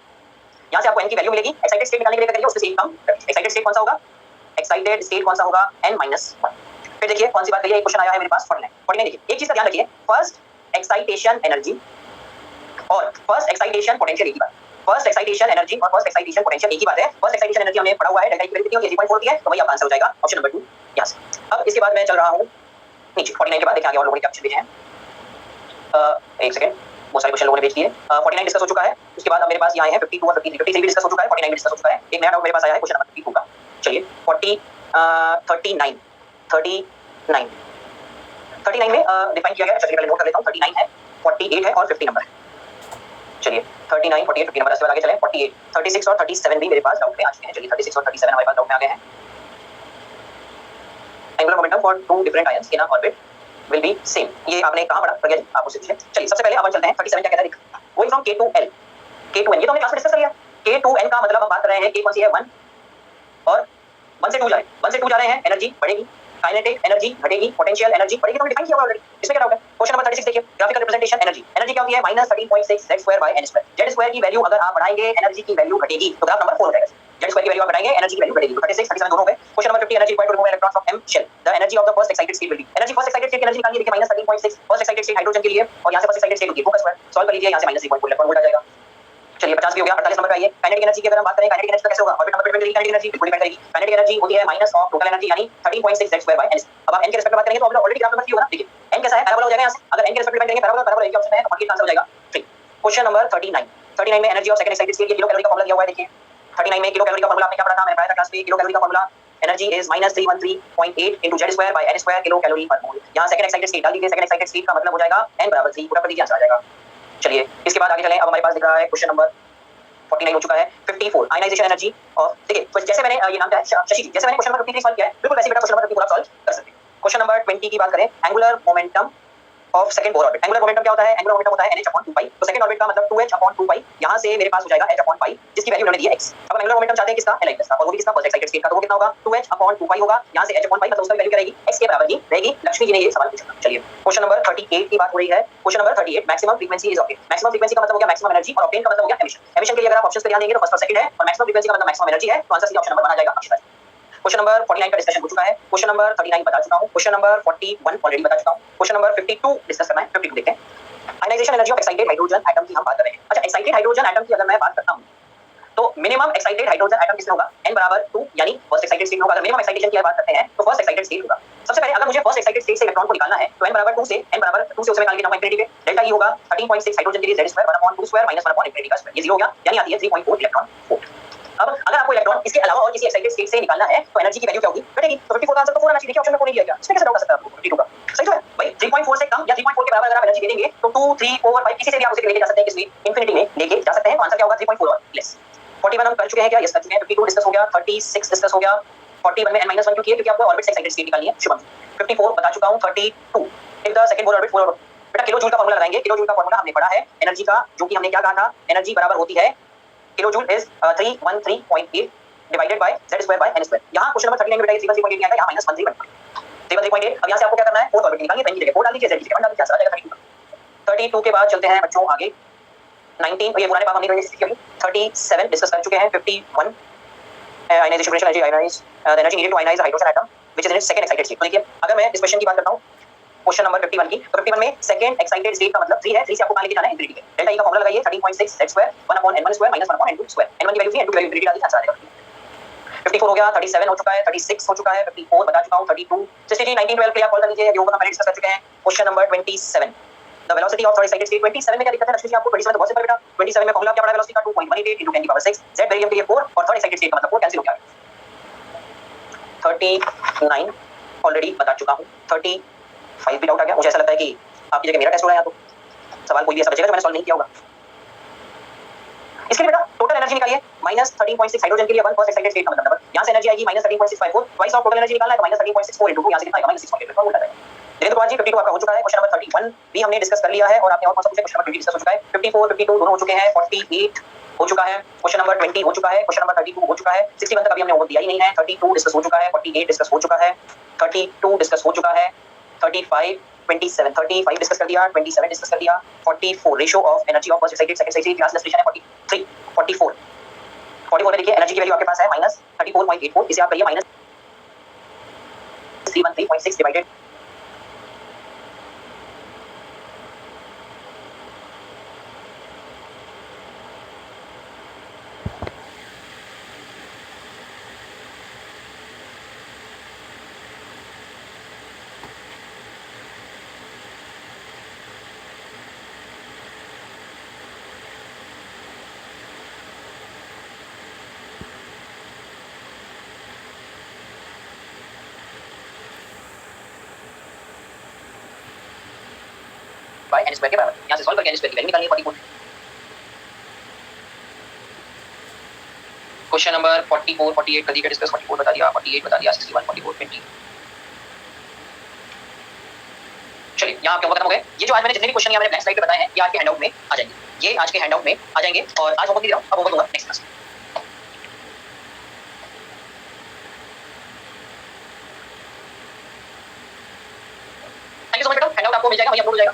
यहां से आपको n की वैल्यू मिलेगी। एक्साइटेड स्टेट निकालने के लिए क्या करिए, उससे से एक कम एक्साइटेड स्टेट कौन सा होगा, एक्साइटेड स्टेट कौन सा होगा n-1। फिर देखिए कौन सी बात करिए, एक क्वेश्चन आया है मेरे पास 49 देखिए, एक चीज का ध्यान रखिए, फर्स्ट एक्साइटेशन एनर्जी और फर्स्ट एक्साइटेशन पोटेंशियल एक ही बात, फर्स्ट एक्साइटेशन एनर्जी और फर्स्ट एक्साइटेशन पोटेंशियल एक ही बात है। फर्स्ट एक्साइटेशन एनर्जी हमने पढ़ा हुआ है, डेल्टा की वैल्यू कितनी होती है 3.4 की है, तो वही आपका आंसर हो जाएगा ऑप्शन नंबर 2 यहां से। अब इसके बाद मैं चल रहा हूं नीचे 49 के बाद देखिए आगे और लोगों ने क्या क्वेश्चन भेजे हैं। एक सेकंड, बहुत सारे क्वेश्चन लोगों ने भेज दिए। 49 डिस्कस हो चुका है, उसके बाद अब मेरे पास ये आए हैं 52 और 53 53 भी डिस्कस हो चुका है, 49 भी डिस्कस हो चुका है। एक नया डाउट मेरे पास आया है क्वेश्चन नंबर 52 का, चलिए 39 में डिफाइन किया गया है, चलिए पहले नोट कर लेता हूं, 39 है 48 है और 50 नंबर है। चलिए 39 48 50 नंबर, इसके बाद आगे चलें 48 36 और 37 भी मेरे पास डाउट में आ चुके हैं। चलिए 36 और 37 हमारे पास डाउट में आ गए हैं। Angular momentum for two different ions in a orbit will be same, ये आपने कहां पढ़ा प्रज्ञा जी, आप उससे पूछिए। चलिए सबसे पहले अपन चलते हैं 37 क्या कहता है, going from K to L K to N, ये तो हमने क्लास में डिस्कस कर लिया। K to N का मतलब हम बात कर रहे हैं K कौन सी है 1 और 1 से 2 जा रहे हैं, 1 से 2 जा रहे हैं, एनर्जी बढ़ेगी, काइनेटिक एनर्जी घटेगी, पोटेंशियल एनर्जी बढ़ेगी, तो डिफाइन किया हुआ ऑलरेडी, इसमें क्या डाउट है। क्वेश्चन नंबर 36 देखिए, ग्राफिकल रिप्रेजेंटेशन एनर्जी, एनर्जी क्या होती है -13.6 Z² Z² की वैल्यू अगर आप बढ़ाएंगे एनर्जी की वैल्यू घटेगी, तो ग्राफ नंबर 4 हो जाएगा। Z² की वैल्यू आप बढ़ाएंगे एनर्जी की वैल्यू घटेगी, 36 37 दोनों हो गए। Question number 50, energy required to remove electron from M shell, the energy of the first excited state will be, energy first excited state की एनर्जी निकालिए, देखिए -13.6 फर्स्ट एक्साइटेड स्टेट हाइड्रोजन के लिए और यहां से फर्स्ट एक्साइटेड स्टेट होगी 2 का स्क्वायर, सॉल्व कर लीजिए, यहां से -3.4 इलेक्ट्रॉन वोल्ट आ जाएगा। चलिए 50 भी हो गया। 48 नंबर का आइए, काइनेटिक एनर्जी की अगर हम बात करें, काइनेटिक एनर्जी कैसे होगा, ऑर्बिट नंबर पे डिपेंड करेगी काइनेटिक एनर्जी, बिल्कुल डिपेंड करेगी। काइनेटिक एनर्जी होती है माइनस ऑफ टोटल एनर्जी यानी 13.6 Z²/n। अब आप n के रिस्पेक्ट में बात करेंगे तो ऑलरेडी ग्राफ नंबर 3 होगा ना, देखिए n कैसा है, पैराबोला हो जाएगा यहां से, अगर n के रिस्पेक्ट में करेंगे पैराबोला एक ऑप्शन है, तो आंसर हो जाएगा 3। क्वेश्चन नंबर 39 में energy of second excited state के किलो कैलोरी का फार्मूला दिया हुआ है, देखिए 39 में किलो कैलोरी का फार्मूला आपने क्या पढ़ा था, मैंने पढ़ाया था क्लास में, किलो कैलोरी का formula energy is -313.8 into Z²/n² kilo calorie पर मोल। यहां सेकंड एक्साइटेड स्टेट डाल दीजिए, सेकंड एक्साइटेड स्टेट का मतलब हो जाएगा n = 3, पूरा कर दीजिए, आंसर आ जाएगा। चलिए इसके बाद आगे चलें, अब हमारे पास दिख रहा है क्वेश्चन नंबर 49 हो चुका है। 54 आयनाइजेशन एनर्जी और देखिए तो जैसे मैंने ये नाम क्या है शशि जी, जैसे मैंने क्वेश्चन नंबर 53 सॉल्व किया है, बिल्कुल वैसे बेटा क्वेश्चन नंबर 50 पूरा सॉल्व कर सकते हैं। क्वेश्चन नंबर 20 की बात करें, angular momentum of second Bohr orbit, angular momentum क्या होता है, एंगुलर मोमेंटम होता है NH/2π, तो सेकंड ऑर्बिट का मतलब 2h/2π, यहां से मेरे पास हो जाएगा h/π, जिसकी वैल्यू हमने दी है x। अब एंगुलर मोमेंटम चाहते हैं किसका, Li का, और वो भी किसका, फर्स्ट एक्साइटेड स्टेट का, तो वो कितना होगा 2h/2π होगा, यहां से h/π मतलब उसका वैल्यू क्या रहेगी, x के बराबर ही रहेगी। लक्ष्मी जी ने ये सवाल पूछा। चलिए क्वेश्चन नंबर 38 की बात हो रही है। Question number 38, maximum frequency is obtain, maximum frequency का मतलब हो गया मैक्सिमम एनर्जी और ऑप्टेन का मतलब हो गया एमिशन। एमिशन के लिए अगर आप ऑप्शंस पे ध्यान देंगे तो फर्स्ट और सेकंड है, और मैक्सिमम फ्रीक्वेंसी का मतलब मैक्सिमम एनर्जी है, तो आंसर सीधा ऑप्शन नंबर 1 आ जाएगा अक्षरा। क्वेश्चन नंबर 49 का डिस्कशन हो चुका है, क्वेश्चन नंबर 39 बता चुका हूं, क्वेश्चन नंबर 41 ऑलरेडी बता चुका हूं, क्वेश्चन नंबर 52 डिस्कस करना है, 52 देखते हैं। Ionisation energy of excited hydrogen atom की हम बात कर रहे हैं। अच्छा, एक्साइटेड हाइड्रोजन एटम की अगर मैं बात करता हूं तो मिनिमम एक्साइटेड हाइड्रोजन एटम किसमें होगा, n = 2 यानी फर्स्ट एक्साइटेड स्टेट होगा। अगर मिनिमम एक्साइटेशन की बात करते हैं तो फर्स्ट एक्साइटेड स्टेट होगा। सबसे पहले अगर मुझे फर्स्ट एक्साइटेड स्टेट से इलेक्ट्रॉन को निकालना है तो n = 2 से उसमें निकाल के जाऊंगा इंफिनिटी पे, डेल्टा E होगा 13.6 हाइड्रोजन के लिए Z² 1/2² - 1/∞ का स्क्वायर, ये 0 हो गया, यानी आती है 3.4 इलेक्ट्रॉन वोल्ट। अब अगर आपको इलेक्ट्रॉन इसके अलावा और किसी एक्साइटेड स्टेट से निकालना है तो एनर्जी की वैल्यू क्या होगी, घटेगी। तो 54 का आंसर तो 4 आना चाहिए, देखिए ऑप्शन में कोई नहीं दिया गया, इसमें कैसे डाउट आ सकता है आपको 52 का, सही तो है भाई। 3.4 से कम या 3.4 के बराबर अगर आप एनर्जी दे देंगे तो 2 3 4 5 किसी से भी आप उसे लेके जा सकते हैं, किसी इंफिनिटी में लेके जा सकते हैं, तो आंसर क्या होगा 3.4 और लेस। 41 हम कर चुके हैं क्या, यस कर चुके हैं। 52 डिस्कस हो गया, 36 डिस्कस हो गया, 41 में n-1 क्यों किया, क्योंकि आपको ऑर्बिट से एक्साइटेड स्टेट निकालनी है। शुभम 54 बता चुका हूं। 32 if the second Bohr orbit full orbit, बेटा किलो जूल का फार्मूला लगाएंगे। किलो जूल का फार्मूला हमने पढ़ा है एनर्जी का, जो कि हमने क्या कहा था, एनर्जी बराबर होती है kilo joule is 313.8 divided by Z²/n²। यहां क्वेश्चन नंबर 39 में बेटा 313.8 नहीं आता, यहां -13.8 313.8। अब यहां से आपको क्या करना है, फोर्थ ऑर्बिट निकालनी है, तो n की जगह 4 डाल दीजिए, Z की जगह 1 डाल दीजिए, आंसर आ जाएगा 32 के बाद चलते हैं बच्चों आगे 19, ये पुराने पाप हमने किया। 37 डिस्कस कर चुके हैं। 51 ionisation potential energy ionise the energy needed to ionise hydrogen atom which is in its second excited state. तो देखिए अगर मैं इस क्वेश्चन की बात करता हूं क्वेश्चन नंबर 51 की। तो 51 में सेकंड एक्साइटेड स्टेट का मतलब 3 है। 3 से आपको कहां लेके जाना है? इंफिनिटी पे। डेल्टा ई का फार्मूला लगाइए 13.6 z square 1/n1 square -1/n2 square. n1 की वैल्यू 3, n2 की वैल्यू इंफिनिटी डाल दी, आंसर आ जाएगा। 54 हो गया, 37 हो चुका है, 36 हो चुका है, 54 बता चुका हूं, 32 सिस्टर जी 19 12 के लिए आप कॉल कर लीजिए। ये ऊपर हम डिस्कस कर चुके हैं। Question number 27 the velocity of third excited state. 27 में क्या दिक्कत है लक्ष्मी जी आपको? 27 तो बहुत सिंपल बेटा। 27 में फार्मूला क्या पड़ा वेलोसिटी का? 2.188 × 10 की पावर 6 z बेरियम के लिए 4 और थर्ड एक्साइटेड स्टेट का मतलब 4 कैंसिल हो गया। 39 ऑलरेडी बता चुका हूं। 35 भी डाउट आ गया। मुझे ऐसा लगता है कि आपकी जगह मेरा टेस्ट हो रहा है। तो सवाल कोई भी ऐसा बचेगा जो मैंने सॉल्व नहीं किया होगा। इसके लिए बेटा टोटल एनर्जी निकालिए। -13.6 हाइड्रोजन के लिए 1 फर्स्ट एक्साइटेड स्टेट का मतलब यहां से एनर्जी आएगी -13.654 ट्वाइस ऑफ टोटल एनर्जी निकालना है तो -13.64 × 2 यहां से कितना आएगा? -6.8 उल्टा जाएगा। देखें तो आज जी 52 आपका हो चुका है। क्वेश्चन नंबर 31 भी हमने डिस्कस कर लिया है और आपने और कौन सा पूछा? क्वेश्चन नंबर 20 डिस्कस हो चुका है। 54 52 दोनों हो चुके हैं। 48 हो चुका है। क्वेश्चन नंबर 20 हो चुका है। क्वेश्चन नंबर 32 हो चुका है। 61 तक अभी हमने होमवर्क दिया ही नहीं है। 32 डिस्कस हो चुका है। 48 डिस्कस हो चुका है। 32 डिस्कस हो चुका है। 35 27 35 डिस्कस कर दिया। 27 डिस्कस कर दिया। 44 ratio of energy of first excited second excited class illustration है। 43 44 44 में देखिए एनर्जी की वैल्यू आपके पास है -34.84। इसे आप करिए -313.6 डिवाइडेड बाय n स्क्वायर के बराबर। यहां से सॉल्व करके n स्क्वायर की वैल्यू निकालनी है 44। क्वेश्चन नंबर 44 48 कर दिया डिस्कस। 44 बता दिया, 48 बता दिया, 61 44 20। चलिए यहां आपके होमवर्क खत्म हो गए। ये जो आज मैंने जितने भी क्वेश्चन यहां मैंने ब्लैंक स्लाइड पे बताए हैं ये आज के हैंडआउट में आ जाएंगे। ये आज के हैंडआउट में आ जाएंगे और आज होमवर्क नहीं दे रहा हूं, अब होमवर्क दूंगा नेक्स्ट क्लास में। थैंक यू सो मच बेटा। हैंडआउट आपको मिल जाएगा, वही अपलोड हो जाएगा।